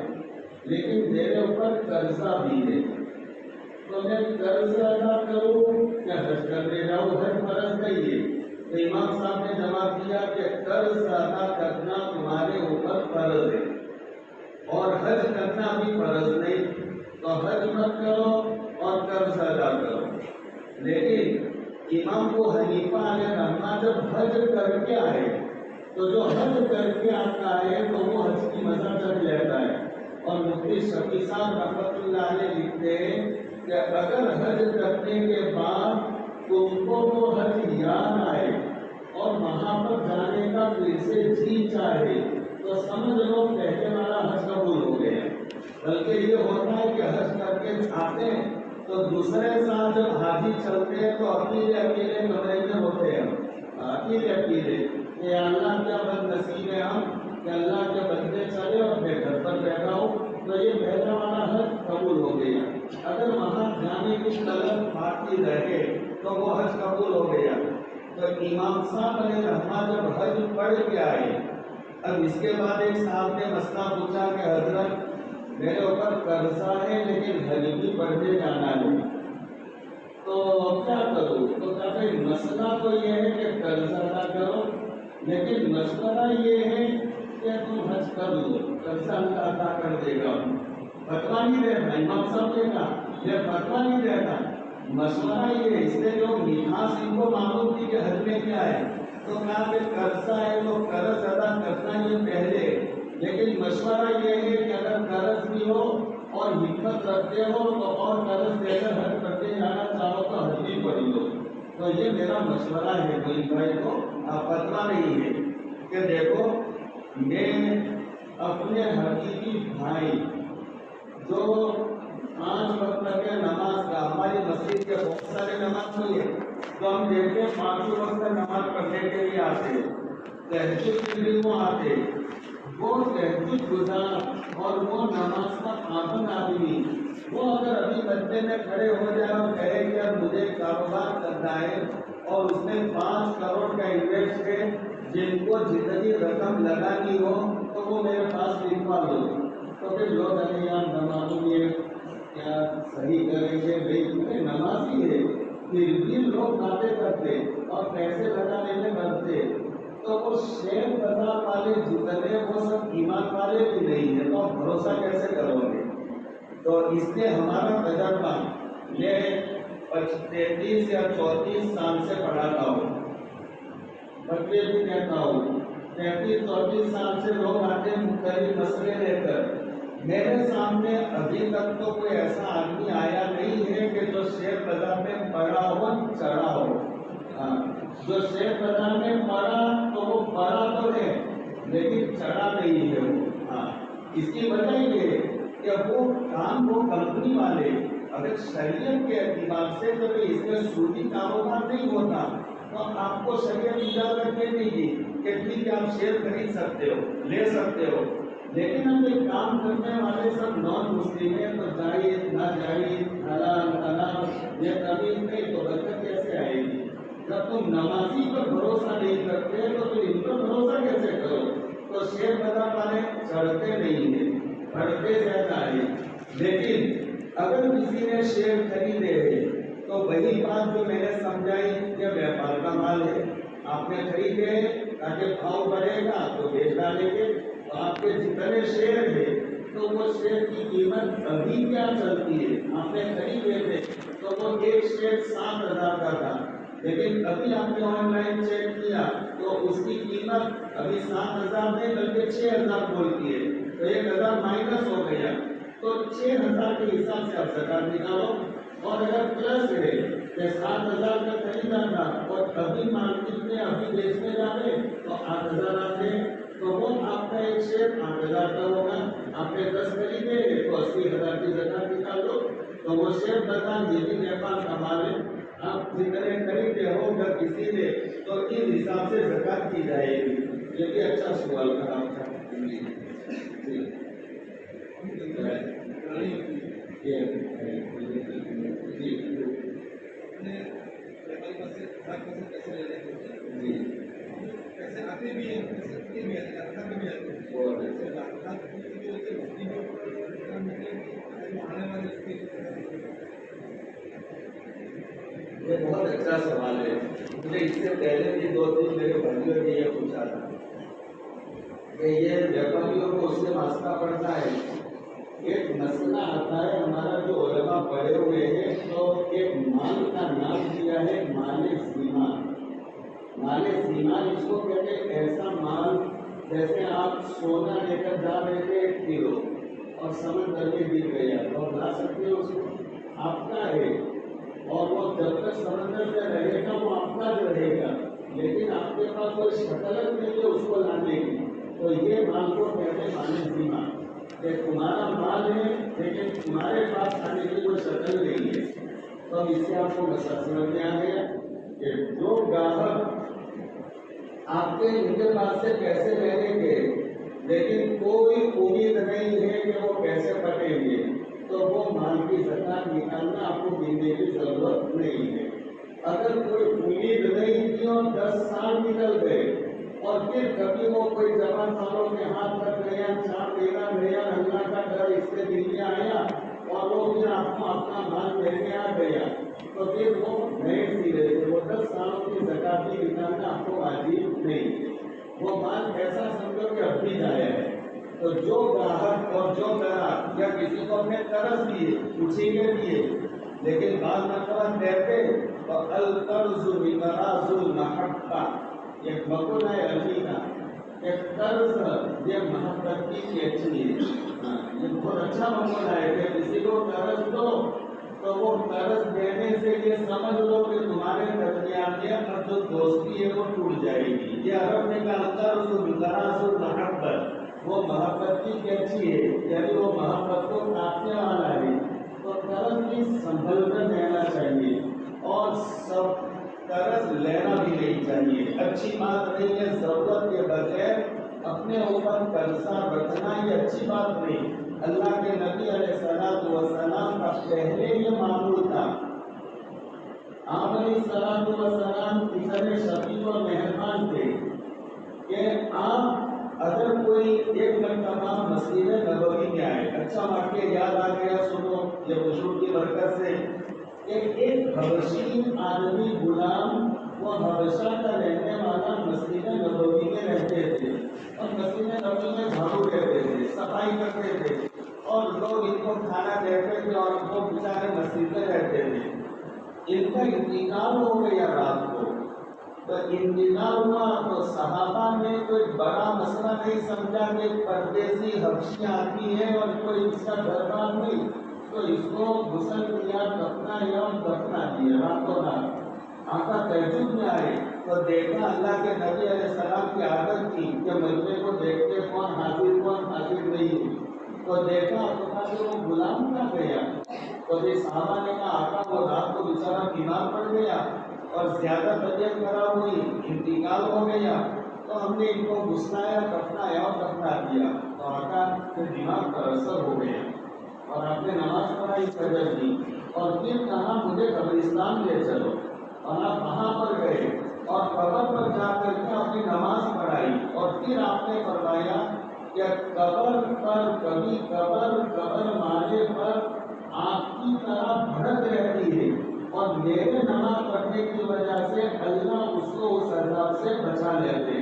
لیکن میرے اوپر قرضہ بھی ہے, تو میں قرض ادا کروں یا حج کرنے جاؤں؟ حج فرض نہیں ہے. تو امام صاحب نے جواب دیا کہ قرض ادا کرنا تمہارے اوپر فرض ہے اور حج کرنا بھی فرض نہیں, تو حج مت کرو اور قرض ادا کرو. لیکن امام ابو حنیفہ علیہ رحمہ جب حج کر کے آئے تو جو حج کر کے آتا ہے تو وہ حج کی مزہ چڑھ لیتا ہے. اور مفتی شفیع صاحب رحمۃ اللہ علیہ لکھتے ہیں کہ اگر حج کرنے کے بعد تم کو وہ حج یاد آئے اور وہاں پر جانے کا پھر سے جی چاہے تو سمجھ لو پہلے والا حج قبول ہو گیا. بلکہ یہ ہوتا ہے کہ حج کر کے آتے ہیں تو دوسرے سال جب حاجی چلتے ہیں تو اکیلے اکیلے کمرے میں ہوتے ہیں, اکیلے اکیلے کہ اللہ کیا بد نصیب ہے ہم کہ اللہ کے بندے چلے اور میں گھر پر بیٹھا ہوں, تو یہ پہلا والا حج قبول ہو گیا. اگر وہاں جانے کی طلب باقی رہے تو وہ حج قبول ہو گیا. تو امام صاحب علیہ رحمہ جب حج پڑھ کے آئے, اب اس کے بعد ایک صاحب نے مسئلہ پوچھا کہ حضرت میرے اوپر قرضہ ہے لیکن حج بھی پڑھنے جانا ہے, تو کیا کروں؟ تو کہتے ہیں مسئلہ تو یہ ہے کہ قرض ادا کرو, لیکن مشورہ یہ ہے کہ تم حج کر لو, قرض ادا کر دے گا. فتویٰ نہیں دیتا امام صاحب نے کہا, یہ فتویٰ نہیں دیتا, مشورہ یہ ہے. اس لیے جو مٹھاس ان کو معلوم تھی کہ حج میں کیا ہے, تو کہا کہ قرضہ ہے تو قرض ادا کرنا یہ پہلے, لیکن مشورہ یہ ہے کہ اگر قرض بھی ہو اور ہمت رکھتے ہو تو اور قرض دے کر حج کرتے جانا چاہو تو حج بھی پڑھ لو. تو یہ میرا مشورہ ہے کوئی بھائی کو, فتویٰ نہیں ہے. کہ دیکھو میں اپنے حقیقی بھائی جو 5 وقت کے نماز کا, ہماری مسجد کے بہت سارے نماز ہوئی ہے تو ہم دیکھتے ہیں 5 وقت نماز پڑھنے کے لیے آتے, تہجد کے لیے وہ آتے, وہ تہجد گزار اور وہ نماز کا پابند آدمی, وہ اگر ابھی بچے میں کھڑے ہو جائے اور کہے کہ اب مجھے کاروبار کرنا ہے اور اس میں 5 کروڑ کا انویسٹ ہے, جن کو جتنی رقم لگانی ہو تو وہ میرے پاس لکھوا دو, تو پھر لوگ اگر یار نمازوں یہ کیا صحیح کریں گے, بھائی نمازی ہے پھر بھی لوگ باتیں کرتے اور پیسے لگانے میں ڈرتے, تو وہ شیئر بازار والے جتنے وہ سب ایمان والے بھی نہیں ہیں, تو آپ بھروسہ کیسے کرو گے؟ تو اس لیے ہمارا تجربہ, میں 33 یا 34 سال سے پڑھاتا ہوں, بچے بھی کہتا ہوں 33-34 سال سے لوگ آتے ہیں مختلف مسئلے لے کر. میرے سامنے ابھی تک تو کوئی ایسا آدمی آیا نہیں ہے کہ جو شیئر بازار میں پڑا ہو چڑھا ہو. جو شیئر بازار میں پڑا تو وہ پڑا تو ہے لیکن چڑھا نہیں ہے وہ. اس کی وجہ یہ ہے کہ وہ کام وہ کمپنی والے اگر شریعت کے اعتبار سے تو اس میں سودی کاروبار نہیں ہوتا, تو آپ کو شریعت اجازت دے دے گی کہ ٹھیک ہے آپ شیئر خرید سکتے ہو, لے سکتے ہو. لیکن ہم یہ کام کرنے والے سب نان مسلم ہیں, تو جائز ناجائز حلال حرام یہ تمیز نہیں, تو برکت کیسے آئے گی؟ جب تم نمازی پر بھروسہ نہیں کرتے تو پھر ان پر بھروسہ کیسے کرو؟ تو شیئر بازار والے چڑھتے نہیں ہیں, بڑھتے زیادہ ہے. لیکن اگر کسی نے شیئر خریدے ہیں تو وہی بات جو میں نے سمجھائی کہ ویپار کا مال ہے، آپ نے خریدے تاکہ بھاؤ بڑھے گا تو بیچ ڈالیں گے، تو آپ کے جتنے شیئر ہیں تو وہ شیئر کی قیمت ابھی کیا چلتی ہے، آپ نے خریدے تھے تو وہ ایک شیئر 7,000 کا تھا، لیکن ابھی آپ نے آن لائن چیک کیا تو اس کی قیمت ابھی 7,000 نہیں بلکہ 6,000 بولتی ہے، تو 1,000 مائنس ہو گیا، تو 6,000 کے حساب سے آپ زکات نکالو۔ اور اگر پلس ہے کہ 7,000 کا خریدا تھا اور ابھی مارکیٹ میں ابھی بیچنے جانے تو 8,000 آتے، تو وہ آپ کا ایک شیئر 8,000 کا ہوگا، آپ نے 10 خریدے تو 80,000 کی زکات نکال دو، تو وہ شیئر بتا یہ بھی ویپار کا مال ہے، آپ جتنے خریدے ہو اگر کسی نے تو اس حساب سے زکات کی جائے گی۔ یہ بھی اچھا سوال تھا آپ کا۔ یہ بہت اچھا سوال ہے، مجھے اس سے پہلے بھی 2-3 میرے بھائیوں نے یہ پوچھا تھا کہ یہ ویپاریوں کو اس سے واسطہ پڑتا ہے۔ ایک مسئلہ آتا ہے ہمارا جو علماء پڑھے ہوئے ہیں تو ایک مال کا نام دیا ہے مال سیما۔ مال سیما اس کو کہتے ہیں ایسا مال جیسے آپ سونا لے کر جا رہے تھے 1 کلو اور سمندر میں گر گیا تو آپ لا سکتے ہو، اس کو آپ کا ہے اور وہ جب تک سمندر میں رہے گا وہ آپ کا جو رہے گا، لیکن آپ کے پاس کوئی شکل نہیں ہے اس کو لانے کی، تو یہ مال کو کہتے ہیں مال سیما کہ تمہارا مال ہے لیکن تمہارے پاس آنے کی کوئی شکل نہیں ہے۔ تو اس سے آپ کو مسئلہ سمجھ میں آ گیا کہ جو گاہک آپ کے ان کے پاس سے پیسے لینے کے لیکن کوئی امید نہیں ہے کہ وہ پیسے پٹیں گے تو وہ مال کی زکات نکالنا آپ کو دینے کی ضرورت نہیں ہے۔ اگر کوئی امید نہیں تھی اور 10 سال نکل گئے اور پھر کبھی وہ کوئی جوان سالوں کے ہاتھ تک گیا، 4 مہینہ گیا، اللہ کا ڈر اس کے دل میں آیا اور وہ پھر آپ کو اپنا مال دینے آ گیا تو پھر وہ نئے سرے سے وہ 10 سالوں کی زکات بھی نکالنا آپ کو واجب نہیں ہے، وہ مال ایسا سمجھو کہ اب بھی جایا ہے۔ تو جو گاہک اور جو گراہک یا کسی کو اپنے قرض دیے اچھیلے دیے لیکن بعض مرتبہ کہتے تو القرض بقراض المحبہ، ایک مقولہ ہے عربی کا کہ قرض یہ محبت کی کیچی ہے۔ یہ بہت اچھا مقولہ ہے کہ کسی کو قرض دو تو وہ قرض دینے سے یہ سمجھ لو کہ تمہارے درمیان میں اب جو دوستی ہے وہ ٹوٹ جائے گی۔ یہ عرب نے کہا القرض بقراض المحبہ، وہ محبت کی کیچی ہے یعنی وہ محبت کو کاٹنے والا ہے، تو قرض بھی سنبھل کر لینا چاہیے اور سب قرض لینا بھی نہیں چاہیے، اچھی بات نہیں ہے۔ ضرورت کے بغیر اپنے اوپر قرضہ رکھنا یہ اچھی بات نہیں۔ اللہ کے نبی علیہ الصلوۃ والسلام کا پہلے یہ معمول تھا، آپ علیہ الصلوۃ والسلام اتنے شفیق اور مہربان تھے کہ آپ اگر کوئی ایک مرتبہ مسجد نبوی میں آئے، اچھا واقعہ یاد آ گیا، سنو یہ بزرگ کی برکت سے، کہ ایک حبشی آدمی غلام وہ حبشہ کا رہنے والا مسجد نبوی میں رہتے تھے اور مسجد نبوی میں جھاڑو دیتے تھے، صفائی کرتے تھے اور لوگ ان کو کھانا دیتے تھے اور وہ بیچارے مسجد میں رہتے تھے۔ ان کا انتقال ہو گیا رات کو، تو انتقال ہوا تو صحابہ نے کوئی بڑا مسئلہ نہیں سمجھا کہ پردیسی حبشی آدمی ہے اور کوئی اس کا گھر بار نہیں، تو اس کو غسل کیا، دفنایا اور دفنا دیا راتوں رات۔ آقا تہجد میں آئے تو دیکھا اللہ کے نبی علیہ السلام کی عادت تھی کہ مجمع کو دیکھتے کون حاضر نہیں، تو دیکھا تو کہا کہ وہ غلام کہاں گیا، تو پھر صحابہ نے کہا آقا وہ رات کو بیچارہ بیمار پڑ گیا اور زیادہ طبیعت خراب ہوئی، انتقال ہو گیا، تو ہم نے ان کو غسلایا، دفنایا اور دفنا دیا، تو آقا کے دماغ پر اثر ہو گیا اور آپ نے نماز پڑھائی فجر کی اور پھر کہا مجھے قبرستان لے چلو، اور آپ وہاں پر گئے اور قبر پر جا کر کے اپنی نماز پڑھائی اور پھر آپ نے فرمایا کہ قبر پر کبھی قبر مانے پر آپ کی طرح بھڑک رہتی ہے اور میرے نماز پڑھنے کی وجہ سے اللہ اس کو اس عذاب سے بچا لیتے.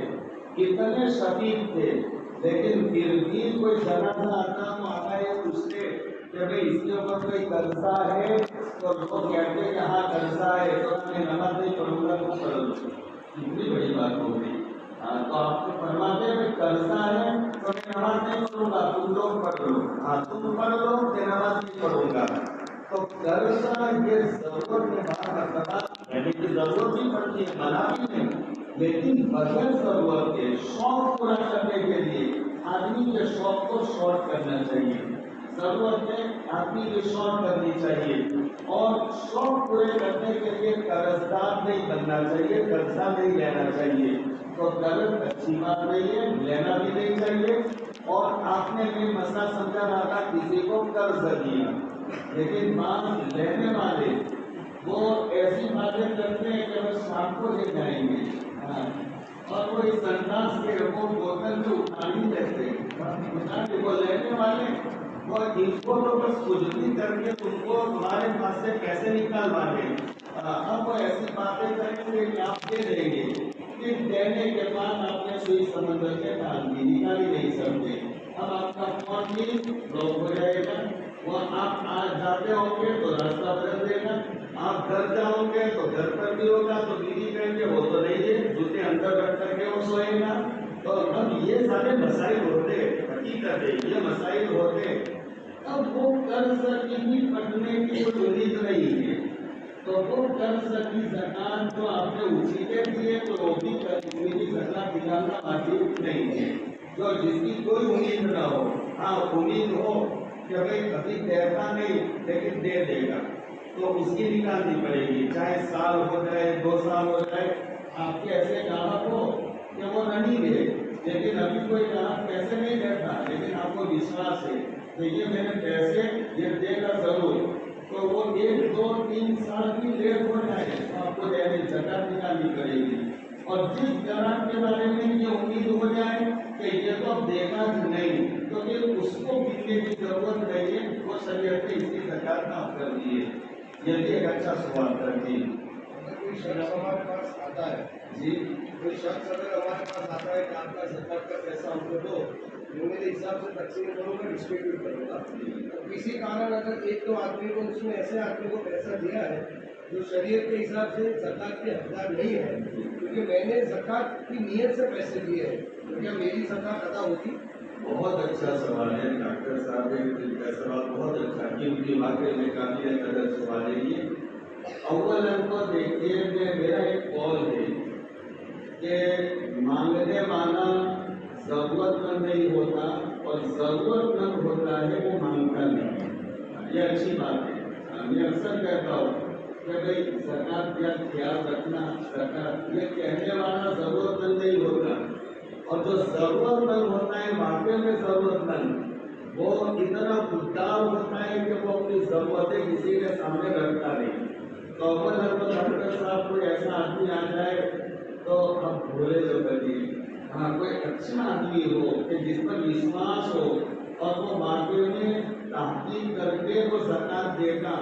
کتنے شفیق تھے، لیکن پھر بھی کوئی جنازہ آتا تو آقا یہ پوچھتے کہ بھئی اس کے اوپر کوئی قرضہ ہے، تو لوگ کہتے کہ ہاں قرضہ ہے، تو میں نماز نہیں پڑھوں گا، تو پڑھ لو. کتنی بڑی بات ہو گئی. تو آپ کو فرماتے ہیں کہ قرضہ ہے تو میں نماز نہیں پڑھوں گا، تم لوگ پڑھ لو. ہاں تم پڑھ لو، میں نماز نہیں پڑھوں گا. تو قرضہ یہ ضرورت میں بات مرتبہ یعنی کہ ضرورت بھی پڑتی ہے، منع بھی نہیں، لیکن بغیر ضرورت کے شوق پورا کرنے کے لیے آدمی کے شوق کو شارٹ کرنا چاہیے. ضرورت ہے آدمی کو شارٹ کرنی چاہیے، اور شوق پورے کرنے کے لیے قرضدار نہیں بننا چاہیے، قرضہ نہیں لینا چاہیے. تو قرض اچھی بات نہیں ہے، لینا بھی نہیں چاہیے. اور آپ نے بھی مسئلہ سمجھا رہا تھا، کسی کو قرض دیا، لیکن بعض لینے والے وہ ایسی باتیں کرتے ہیں کہ وہ شام کو لے جائیں گے، اور وہ اس انداز کے وہ بوتل کو اٹھا نہیں دیتے. وہ لینے والے وہ ان کو تو بس کجلی کر کے ان کو تمہارے پاس سے پیسے نکالوا دیں. اب وہ ایسی باتیں کریں گے کہ آپ دے دیں گے، پھر دینے کے بعد آپ نے سوئی سمندر کے ڈال دی، نکال ہی نہیں سکتے. اب آپ کا فون بھی بلاک ہو جائے گا. وہ آپ آج جاتے ہوں گے تو راستہ بدل دے گا، آپ گھر جاؤ گے تو گھر پر بھی ہوگا تو بیوی کہیں گے وہ تو نہیں ہے، جوتے اندر رکھ کر کے وہ سوئے گا. تو اب یہ سارے مسائل ہوتے، حقیقت ہے یہ مسائل ہوتے. اب وہ قرض کی پڑھنے کی کوئی امید نہیں ہے، تو وہ قرض کی زکات جو آپ نے اچھیتے دیے تو وہ بھی قرض کی زکات نکالنا واجب نہیں ہے. جو جس کی کوئی امید نہ ہو، ہاں امید ہو کہ بھائی کبھی دیتا نہیں لیکن دے دے گا، تو اس کی نکالنی پڑے گی، چاہے سال ہو جائے 2 سال ہو جائے. آپ کے ایسے گاہک ہو کہ وہ نہیں دے، لیکن ابھی کوئی گاہک پیسے نہیں دیتا، لیکن آپ کو وشواس ہے کہ یہ میں نے پیسے یہ دے گا ضرور، تو وہ 1 2 3 سال بھی لیٹ ہو جائے تو آپ کو زکات نکالنی پڑے گی. اور جس گراہک کے بارے میں یہ امید ہو جائے کہ یہ تو اب دے گا نہیں، تو پھر اس کو بکنے کی ضرورت نہیں ہے، وہ شریعت نے اس کی زکات معاف کر دی ہے. یہ بھی ایک اچھا سوال کر دی. کوئی شخص ہمارے پاس آتا ہے، جی کوئی شخص اگر ہمارے پاس آتا ہے کہ آپ کا زکات کا پیسہ ہم کو دو، میں میرے حساب سے تقسیم کروں گا، ڈسٹریبیوٹ کروں گا. کسی کارن اگر 1-2 آدمی کو اس میں ایسے آدمی کو پیسہ دیا ہے جو شریعت کے حساب سے زکات کے حقدار نہیں ہے، کیونکہ میں نے زکات کی نیت سے پیسے دیے ہیں، تو کیا میری زکات ادا ہوگی؟ بہت اچھا سوال ہے ڈاکٹر صاحب، کا سوال بہت اچھا، کیونکہ واقعی میں کافی قدر سوال ہے. یہ اولا تو دیکھیے میرا ایک قول ہے کہ مانگنے والا ضرورت مند نہیں ہوتا اور ضرورت مند ہوتا ہے وہ مانگتا نہیں. یہ اچھی بات ہے. میں اکثر کہتا ہوں کہ بھائی زکات کا خیال رکھنا، زکات یہ کہنے والا ضرورت مند نہیں ہوتا، اور جو ضرورت مند ہوتا ہے واقعی میں ضرورت مند وہ اتنا خوددار ہوتا ہے کہ وہ اپنی ضرورتیں کسی کے سامنے رکھتا نہیں. تو ڈاکٹر صاحب کوئی ایسا آدمی آ جائے تو آپ بھولے جو کریے، ہاں کوئی اچھا آدمی ہو کہ جس پر وشواس ہو اور وہ واقعی میں تحقیق کر کے وہ زکات دے گا،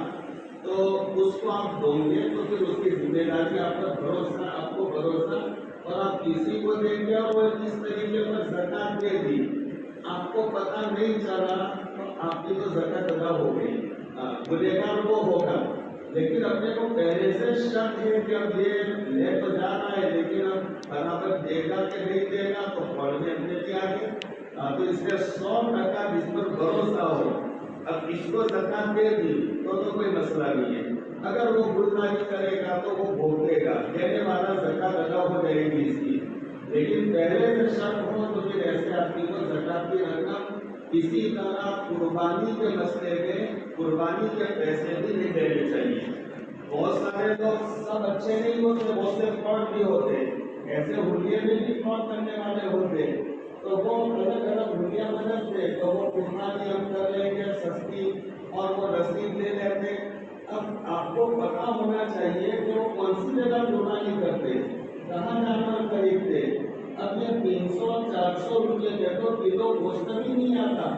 تو اس کو آپ دوں گے تو پھر اس کی ذمہ داری آپ کا بھروسہ، آپ کو بھروسہ، اور آپ کسی کو دیں گے اور وہ اس طریقے پر زکات دے دی، آپ کو پتہ نہیں چلا تو آپ کی تو زکات ادا ہو گئی. گنہگار وہ ہوگا، لیکن اپنے کو پہلے سے شک ہے کہ اب یہ لے تو جا رہا ہے لیکن اب برابر دے گا کہ نہیں دے گا، تو فوج میں اپنے بھی آگے. تو اس کے 100% جس پر بھروسہ ہو، اب اس کو زکات دے دی تو کوئی مسئلہ نہیں ہے. اگر وہ گناہی کرے گا تو وہ بھوگے گا، دینے والا زکات ادا ہو جائے گی اس کی. لیکن پہلے سے شک ہو تو پھر ایسے آدمی کو زکات کی رقم اسی طرح قربانی کے مسئلے میں قربانی کے پیسے بھی نہیں دینے چاہیے. بہت سارے لوگ سب اچھے نہیں ہوتے، بہت سے فراڈ بھی ہوتے، ایسے حلیے میں بھی فراڈ کرنے والے ہوتے، تو وہ الگ الگ حلیہ بدلتے، تو وہ قربانی ہم کر لیں گے سستی اور وہ رسید لے لیتے. اب آپ کو پتا ہونا چاہیے کہ وہ کون سی جگہ قربانی کرتے، کہاں جانور خریدتے. اب یہ 300-400 روپے دے تو کلو گوشت بھی نہیں آتا،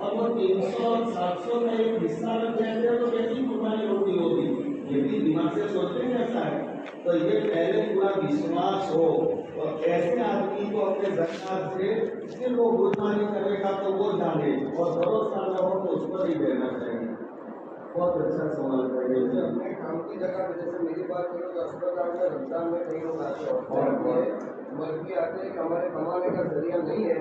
اور وہ 300-700 کا ایک حصہ لگ جاتے ہیں تو کیسی قربانی ہوتی ہوگی؟ یہ بھی دماغ سے سوچتے ہیں ایسا ہے. تو یہ پہلے پورا وشواس ہو اور ایسے آدمی کو اپنے زکات سے صرف وہ قربانی کرے گا تو وہ جانے اور بھروسہ نہ ہو تو اس پر ہی دینا چاہیے. بہت اچھا سوال کریے. اپنے کام کی جگہ پہ جیسے میری بات کرو تو اسپتال میں رمضان میں کئی لوگ آتے ہیں مرغی آتے ہیں کہ ہمارے کمانے کا ذریعہ نہیں ہے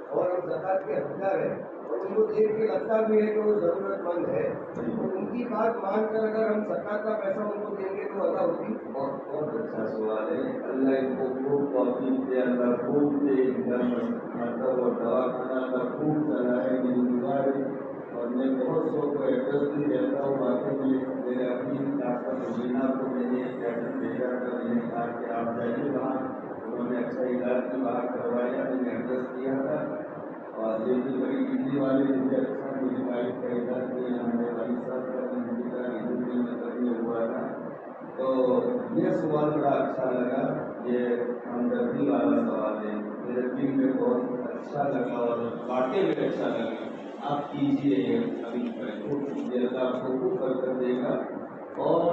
اور ہم زکات کے حقدار ہیں اور ان کو دیکھ کے لگتا بھی ہے کہ وہ ضرورت مند ہے تو ان کی بات مان کر اگر ہم زکات کا پیسہ ان کو دیں گے تو ادا ہوگی. بہت اچھا سوال ہے. اللہ ان کو خوب توفیق دے, اللہ خوب دے, مطلب وہ دواخانہ کا خوب چلائے, میری دعا ہے. اور میں بہت سو کو ایڈریس بھی دیتا ہوں. واقعی میں میرے اپنی ڈاکٹر مبینہ کو میں نے ایک ایڈریس بھیجا تھا, میں نے کہا کہ آپ جائیے وہاں. انہوں نے اچھا علاج کی بات کروایا, میں نے ایڈریس دیا تھا. اور یہ بھی بڑی بجلی والے مجھے اچھا میری وائف کا علاج کیا, ہمارے بھائی صاحب کا زندگی کا ہندو مطلب یہ ہوا تھا. تو یہ سوال بڑا اچھا لگا, یہ ہمدردی والا سوال ہے, میرے دل میں بہت اچھا لگا اور واقعی میں اچھا لگا. آپ کیجیے یہ ابھی خوب کیجیے, اللہ آپ کو خوب برکت دے گا. اور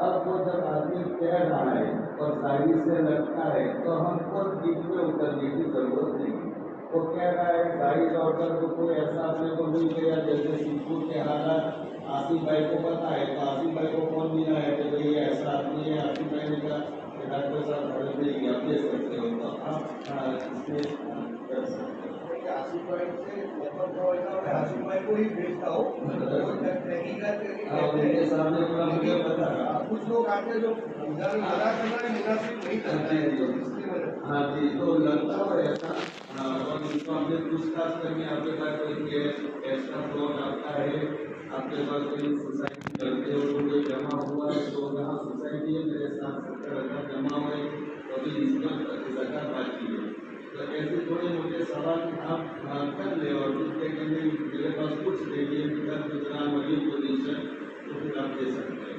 اب وہ جب آدمی کہہ رہا ہے اور ظاہر سے لگتا ہے تو ہم کو دل میں اترنے کی ضرورت نہیں. وہ کہہ رہا ہے ظاہر طور پر تو کوئی ایسا اپنے کو مل گیا جیسے سنگپور کے حالات آصف بھائی کو پتا ہے, تو آصف بھائی کو کون ملا ہے کہ بھائی ایسا آدمی ہے. آصف بھائی نے کہا کہ ڈاکٹر صاحب گھر میں آپ دے سکتے ہو, تو آپ اس میں کر سکتے ہو. آصف بھائی سے مطلب جو ہوتا ہے آصف بھائی کو ہی بھیجتا ہوں تحقیقات کر کے سامنے پورا مجھے پتا ہے. کچھ لوگ آتے ہیں جو مناسب نہیں کرتے ہیں. ہاں جی, تو لگتا ہو ایسا اور اس کو ہم نے پوچھ تاچھ کر کے آپ کے پاس کوئی ایکسٹرا فلوٹ آتا ہے, آپ کے پاس کوئی سوسائٹی کرتے ہو تو کوئی جمع ہوا ہے تو یہاں سوسائٹی ہے میرے ساتھ 70,000 جمع ہوئے تو ابھی اس کا زکات باقی ہے. تو ایسے تھوڑے موٹے سوال آپ کر لیں اور اس کے لیے میرے پاس کچھ دیکھیے کہ گجرات والی پوزیشن تو پھر آپ دے سکتے ہیں.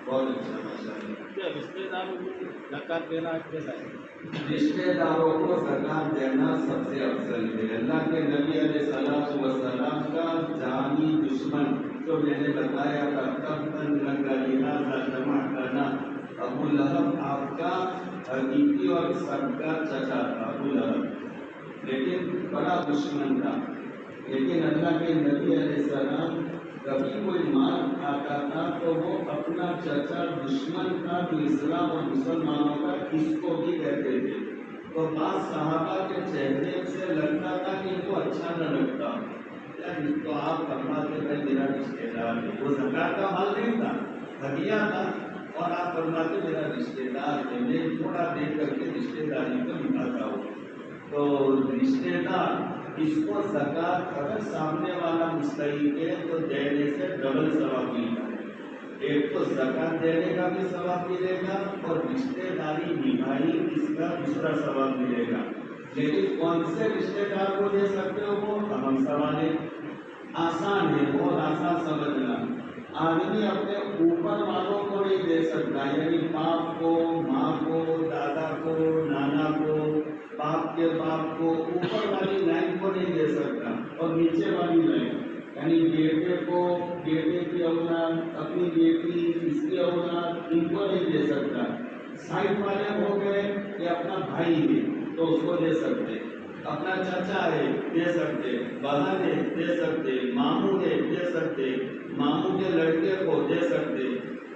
بہت اچھا, ماشاء اللہ. رشتے داروں کو زکات دینا کیسا ہے؟ رشتے داروں کو زکات دینا سب سے افضل ہے. اللہ کے نبی علیہ السلام وسلام کا جانی دشمن جو میں نے بتایا تھا تب تن لگا لہٰذا جمع کرنا, ابو لہب آپ کا حقیقی اور سب کا چچا تھا ابو لہب, لیکن بڑا دشمن تھا. لیکن اللہ کے نبی علیہ السلام کبھی کوئی مال آتا تھا تو وہ اپنا چچا دشمن کا جو اسلام اور مسلمانوں کا اس کو بھی کہتے تھے. تو بعض صحابہ کے چہرے سے لگتا تھا کہ ان کو اچھا نہ لگتا, تو آپ فرماتے بھائی میرا رشتے دار ہے. وہ زکات کا مال نہیں تھا, ہدیہ تھا, اور آپ فرماتے میرا رشتے دار ہے, میں تھوڑا دیکھ کر کے رشتے داری کو نبھاتا ہوں. تو رشتے دار اس کو زکات اگر سامنے والا مستحق ہے تو دینے سے ڈبل ثواب ملتا ہے. ایک تو زکات دینے کا بھی ثواب ملے گا اور رشتے داری نبھائی اس کا دوسرا ثواب ملے گا. لیکن کون سے رشتے دار کو دے سکتے ہو وہ اہم سوال ہے. آسان ہے, بہت آسان سمجھنا. آدمی اپنے اوپر والوں کو نہیں دے سکتا, یعنی باپ کو, ماں کو, دادا کو, نانا کو, باپ کے باپ کو, اوپر والی لائن کو نہیں دے سکتا. اور نیچے والی لائن یعنی بیٹے کو, بیٹے کی اولاد, اپنی بیٹی, اس کی اولاد, ان کو نہیں دے سکتا. سائڈ والے ہو گئے کہ اپنا بھائی ہے تو اس کو دے سکتے, اپنا چچا ہے دے سکتے, بہن ہے دے سکتے, ماموں ہے دے سکتے, ماموں کے لڑکے کو دے سکتے.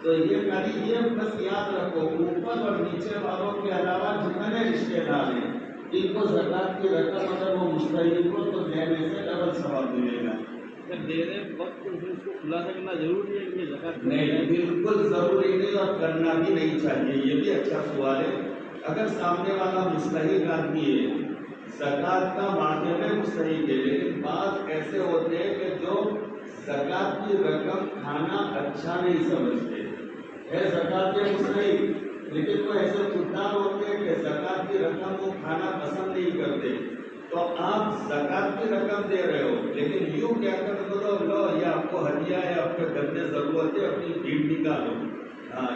تو یہ کبھی یہ بس یاد رکھو, اوپر اور نیچے والوں کے علاوہ جتنے رشتے دار ہیں ان کو زکات کی رقم اگر وہ مستحق ہو تو دینے سے ڈبل ثواب ملے گا. دینے وقت اس کو خلاصہ کرنا ضروری ہے کہ زکات نہیں, بالکل ضروری نہیں اور کرنا بھی نہیں چاہیے. یہ بھی اچھا سوال ہے. اگر سامنے والا مستحق آدمی ہے, زکات کا واقعے میں مستحق ہے, لیکن بعض ایسے ہوتے ہیں کہ جو زکات کی رقم کھانا اچھا نہیں سمجھتے ہے, زکات کے مستحق لیکن وہ ایسے خوددار ہوتے ہیں کہ زکات کی رقم کو کھانا پسند نہیں کرتے. تو آپ زکات کی رقم دے رہے ہو لیکن یوں کیا کر بولو لو یہ آپ کو ہدیہ ہے, آپ کے گھر میں ضرورت ہے, اپنی بھیڑ نکالو.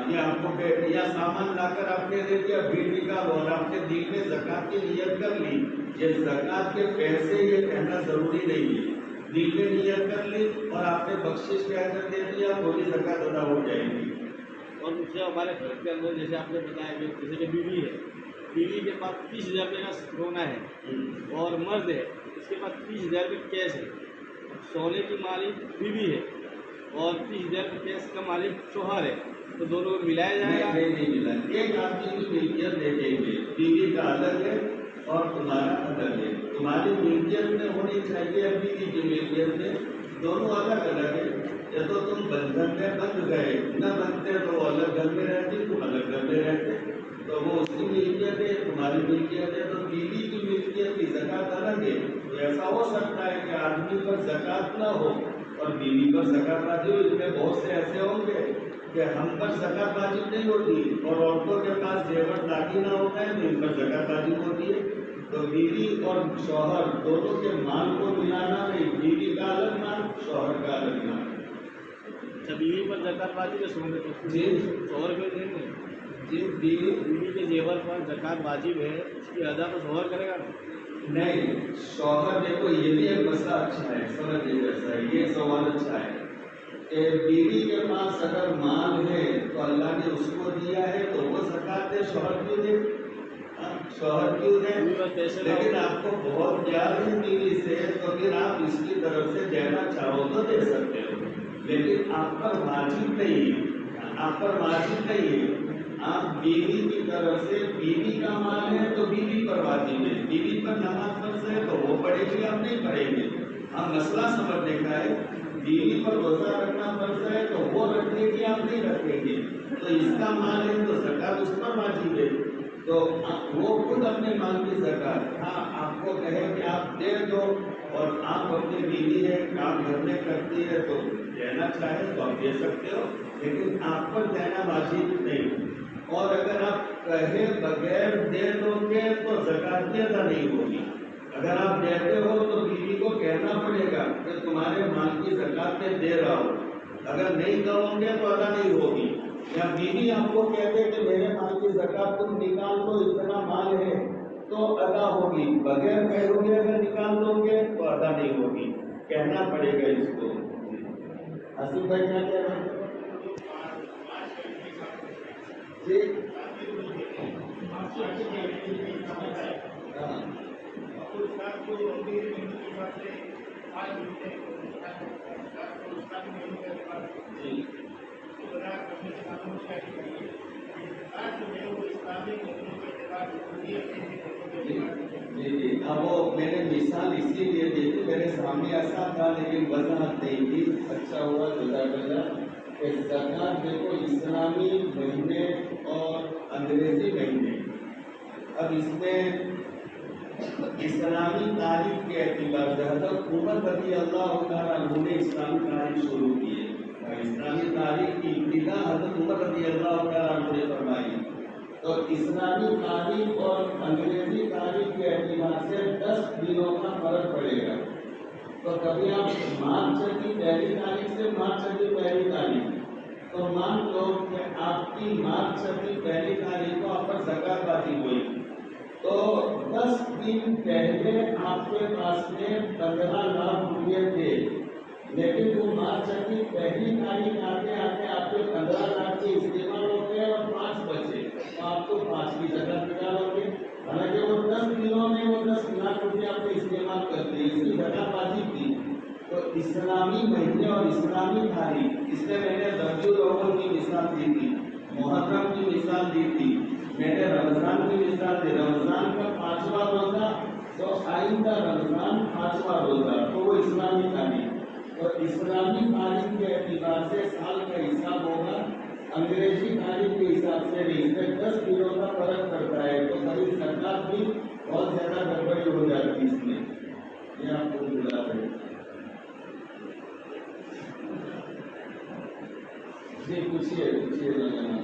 یہ آپ کو یا سامان لا کر آپ نے دے دیا, بھیڑ نکالو, اور آپ کے دل میں زکات کی نیت کر لی. یہ زکات کے پیسے یہ کہنا ضروری نہیں ہے. دل میں نیت کر لی اور آپ نے بخشش کہہ کر دے دیا، پوری زکات ادا ہو جائے گی۔ اور مجھے ہمارے گھر کے اندر جیسے آپ نے بتایا کہ جیسے کہ بیوی ہے، بیوی کے پاس 30,000 روپے کا سونا ہے اور مرد ہے اس کے پاس 30,000 روپے کیش ہے۔ سونے کی مالک بیوی ہے اور 30,000 روپے کیش کا مالک شوہر ہے، تو دونوں کو ملایا جائے گا؟ نہیں ملا، ایک آدمی کی ملکیت دیکھیں گے، بیوی کا الگ ہے اور تمہارا الگ ہے، تمہاری ملکیت میں ہونی چاہیے ابھی کی ملکیت میں، دونوں الگ الگ ہے۔ یا تو تم بندھن میں بندھ گئے، نہ بندھتے تو وہ الگ گھر میں رہتی، تم الگ گھر میں رہتے، تو وہ اس کی ملکیت ہے، تمہاری ملکیت ہے، تو بیوی کی ملکیت کی زکات الگ ہے۔ تو ایسا ہو سکتا ہے کہ آدمی پر زکات نہ ہو اور بیوی پر زکات واجب ہو۔ اس میں بہت سے ایسے ہوں گے کہ ہم پر زکات واجب نہیں ہوتی اور عورتوں کے پاس زیور داگینہ ہوتا ہے تو ان پر زکات واجب ہوتی ہے۔ تو بیوی اور شوہر دونوں کے مال کو ملانا نہیں، بیوی کا الگ مال، شوہر کا الگ مال۔ اچھا، بیوی پر زکات واجب ہے سونے پر؟ جی شوہر پہ نہیں ہے؟ جی بیوی کے زیور پر زکات واجب ہے، اس کی ادا تو شوہر کرے گا نا؟ نہیں، شوہر دیکھو یہ بھی ایک مسئلہ اچھا ہے، سمجھ لیجیے ایسا ہے، یہ سوال اچھا ہے کہ بیوی کے پاس اگر مال ہے تو اللہ نے اس کو دیا ہے تو وہ زکات دے، شوہر کیوں دے؟ شوہر کیوں دے؟ لیکن آپ کو بہت پیار ہے بیوی سے تو پھر آپ اس کی طرف سے دینا چاہو تو دے سکتے ہو، لیکن آپ پر واجب نہیں ہے، آپ پر واجب نہیں ہے۔ آپ بیوی کی طرف سے، بیوی کا مال ہے تو بیوی پر واجب ہے، بیوی پر نماز فرض ہے تو وہ پڑھے گی، آپ نہیں پڑھیں گے۔ ہم مسئلہ سمجھنے کا ہے، بیوی پر روزہ رکھنا فرض ہے تو وہ رکھے گی، آپ نہیں رکھیں گے، تو اس کا مال ہے تو زکات اس پر واجب ہے، تو وہ خود اپنے مال کی زکات، ہاں آپ کو کہے کہ آپ دے دو اور آپ اپنی بیوی ہے، کام گھر میں کرتی ہے تو دینا چاہے تو آپ دے سکتے ہو، لیکن آپ پر دینا واجب نہیں۔ اور اگر آپ کہے بغیر دے دو گے تو زکات بھی ادا نہیں ہوگی۔ اگر آپ دیتے ہو تو بیوی کو کہنا پڑے گا کہ تمہارے مال کی زکات میں دے رہا ہوں، اگر نہیں کہو گے تو ادا نہیں ہوگی۔ یا بیوی آپ کو کہتے کہ میرے مال کی زکات تم نکال دو، اتنا مال ہے تو ادا ہوگی، بغیر کہو گے اگر نکال دو گے تو ادا نہیں ہوگی، کہنا پڑے گا اس کو۔ آصف بھائی کیا کہہ رہے ہیں؟ جی جی اب وہ میں نے مثال اسی لیے دی تھی، میرے سامنے ایسا تھا لیکن وضاحت نہیں تھی، اچھا ہوا جزاک اللہ۔ کہ زکات دیکھو اسلامی مہینے اور انگریزی مہینے، اب اس میں اسلامی تاریخ کے اعتبار سے حضرت عمر رضی اللہ تعالیٰ عنہ نے اسلامی تاریخ شروع کی ہے، اسلامی تاریخ کی ابتدا حضرت عمر رضی اللہ تعالیٰ عنہ نے فرمائی، تو اسلامی تاریخ اور انگریزی تاریخ کے اعتبار سے 10 دنوں کا فرق پڑے گا۔ تو کبھی آپ مارچ کی پہلی تاریخ سے مارچ کی پہلی تاریخ، تو مان لو کہ آپ کی مارچ کی پہلی تاریخ کو آپ پر زکات واجب ہوئی، تو 10 دن پہلے آپ کے پاس میں 15 لاکھ روپے تھے، لیکن وہ مارچ کی پہلی تاریخ آتے آتے آپ کے 15 لاکھ کے استعمال ہو گئے اور 5 بچے، تو آپ کو 5 کی زکات نکالو گے، حالانکہ وہ 10 دنوں میں وہ 10 لاکھ روپے آپ نے استعمال کر دیے، اس کی زکات واجب تھی۔ تو اسلامی مہینے اور اسلامی تاریخ، اس میں میں نے ربیع الاول کی مثال دی تھی، محرم کی مثال دی تھی، میں نے رمضان کی مثال دی، رمضان کا 5واں روزہ تو آئندہ رمضان 5واں روزہ، تو وہ اسلامی تاریخ، تو اسلامی تاریخ کے اعتبار سے سال کا حساب ہوگا، انگریزی تاریخ کے حساب سے نہیں، اس میں 10 دنوں کا فرق پڑتا ہے، تو کبھی زکات بھی بہت زیادہ گڑبڑی ہو جاتی ہے اس میں، یہ آپ کو بلا رہے ہیں۔ جی پوچھیے مولانا۔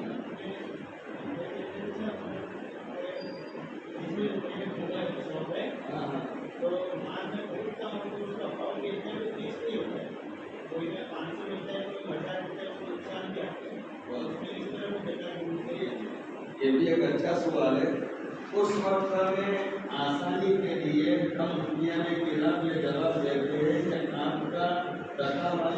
یہ بھی ایک اچھا سوال ہے، اس وقت میں آسانی کے لیے ہم دنیا میں کتاب میں جواب دیتے ہیں کہ آپ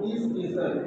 20%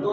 2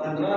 15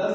10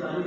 40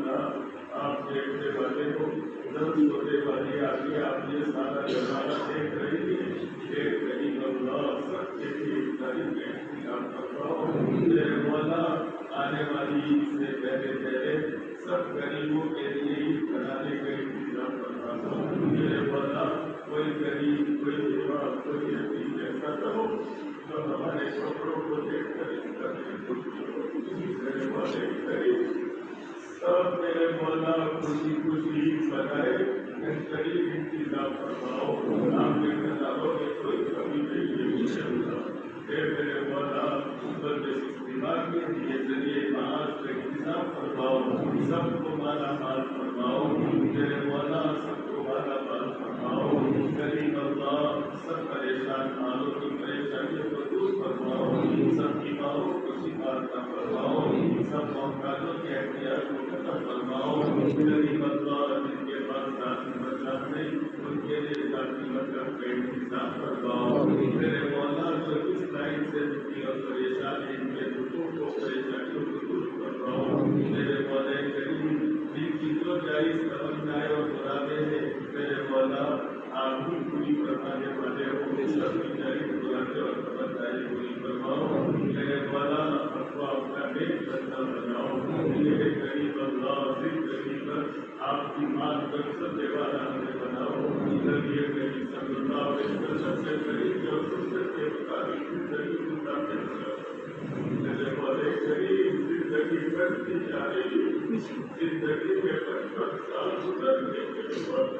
اللہ آپ دیکھنے والے ہو ادھر چھوٹے والی آگے آپ یہ سارا جماعت دیکھ رہی ہے ایک غریب اللہ سب کے لیے انتظام کرواؤ میرے مولا آنے والی عید سے پہلے سب غریبوں کے لیے عید بنانے کا انتظام کرواؤ میرے مولا کوئی غریب کوئی بیوہ کوئی یتیم ایسا نہ ہو جو ہمارے کپڑوں کو دیکھ کر اس طرح میرے والے غریب سب میرے مولا خوشی خوشی بنائے قریب انتظام فرماؤ آپ کے خزانوں میں کوئی کمی نہیں ہے میرے مولا بیمار کے لیے ذریعے معاش کا انتظام فرماؤ سب کو مالا مال فرماؤ میرے مولا سب کو مالا مال فرماؤ غریب اللہ سب پریشان حالوں کی پریشانیوں کو دور فرماؤ سب بیماروں کو شفا عطا فرماؤ سب محتاجوں کے احتیاط کو ختم فرماؤ غریب اللہ جن کے پاس ذاتی مطلب نہیں ان کے لیے ذاتی مطلب کا انتظام فرماؤ میرے مولا جو اس لائن سے دکھی اور پریشانی ان کے دکھوں کو پریشانیوں کو دور فرماؤ میرے مولا کریم جن کی جو جائز تمنائیں اور مرادیں ہیں میرے مولا آپ ہی پوری فرمانے والے ہو سب کی جائز مرادیں اور تمنائیں پوری فرماؤ میرے مولا اپنا اپنا نیک بندہ بناؤ میرے غریب اللہ زندگی پر آپ کی مان کر سب والا ہمیں بناؤ نبی کریم صلی اللہ علیہ وسلم سے قریب جو سنت کے مطابق زندگی گزارنے میرے والے قریب زندگی کرتی جا رہی زندگی کے 55 سال گزرنے کے بعد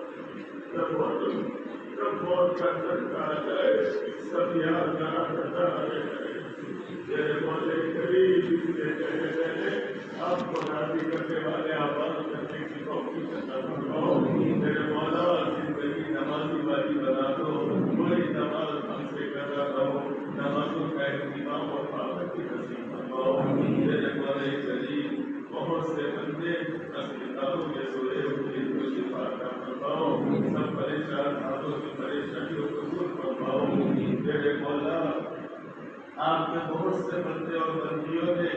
کب موت کا دھکا آ جائے سب یاد کرا میرے والے قریب اس سے پہلے آپ کو راضی کرنے والے آواز کرنے کی توفیق عطا فرماؤ میرے مولا زندگی نمازی والی بنا دو کوئی نماز ہم سے کر رہا ہو نمازوں کا اہتمام اور پابندی نصیب فرماؤ میرے والے قریب بہت سے بندے اسپتالوں میں سوئے ہوئے کو شفا عطا فرماؤ سب پریشان حالوں کی پریشانیوں کو دور فرماؤ میرے مولا آپ کے بہت سے بندے اور بندیوں نے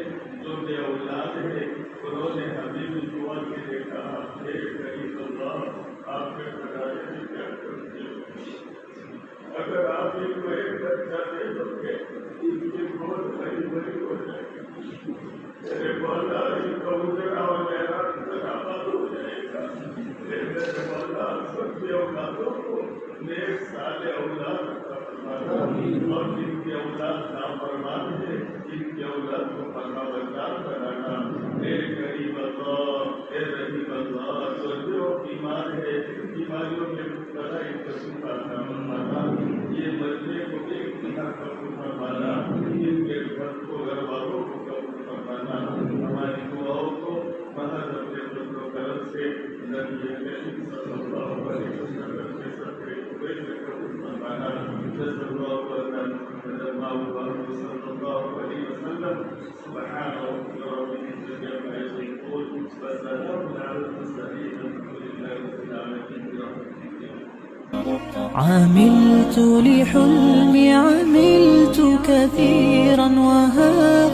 جو بے اولاد ہے انہوں نے ہمیں بھی دعا کے لیے کہا غریب اللہ آپ کے خزانے میں کیا کرتے اگر آپ ان کو ایک بچہ دے دو گے ان کی بہت بڑی ہو جائے گی میرے مولا ان کا اجڑا اور میران برابر ہو جائے گا میرے مولا سب کے اولادوں کو نیک صالح اولاد عطا فرمانا اور جن کی اولاد نافرمان ہے جن کی اولاد کو فرمانبردار بنانا غریب اللہ رحیم اللہ جو بیمار ہے بیماریوں کے مبتلا ان کو شفا عطا فرمانا یہ مرنے کو ایک دن قبول فرمانا ان کے گھر کو گھر والوں کو قبول فرمانا ہماری دعاؤں کو محض اپنے فضل و کرم سے نبی کریم صلی اللہ علیہ وسلم کے صدقے ہوئے سے قبول فرمانا جزا اللہ علیہ صلی اللہ علیہ وسلم سبحان ربک رب العزة عما يصفون وسلام على المرسلين الحمد لله رب العالمين عملت لحلمي عملت كثيرا وها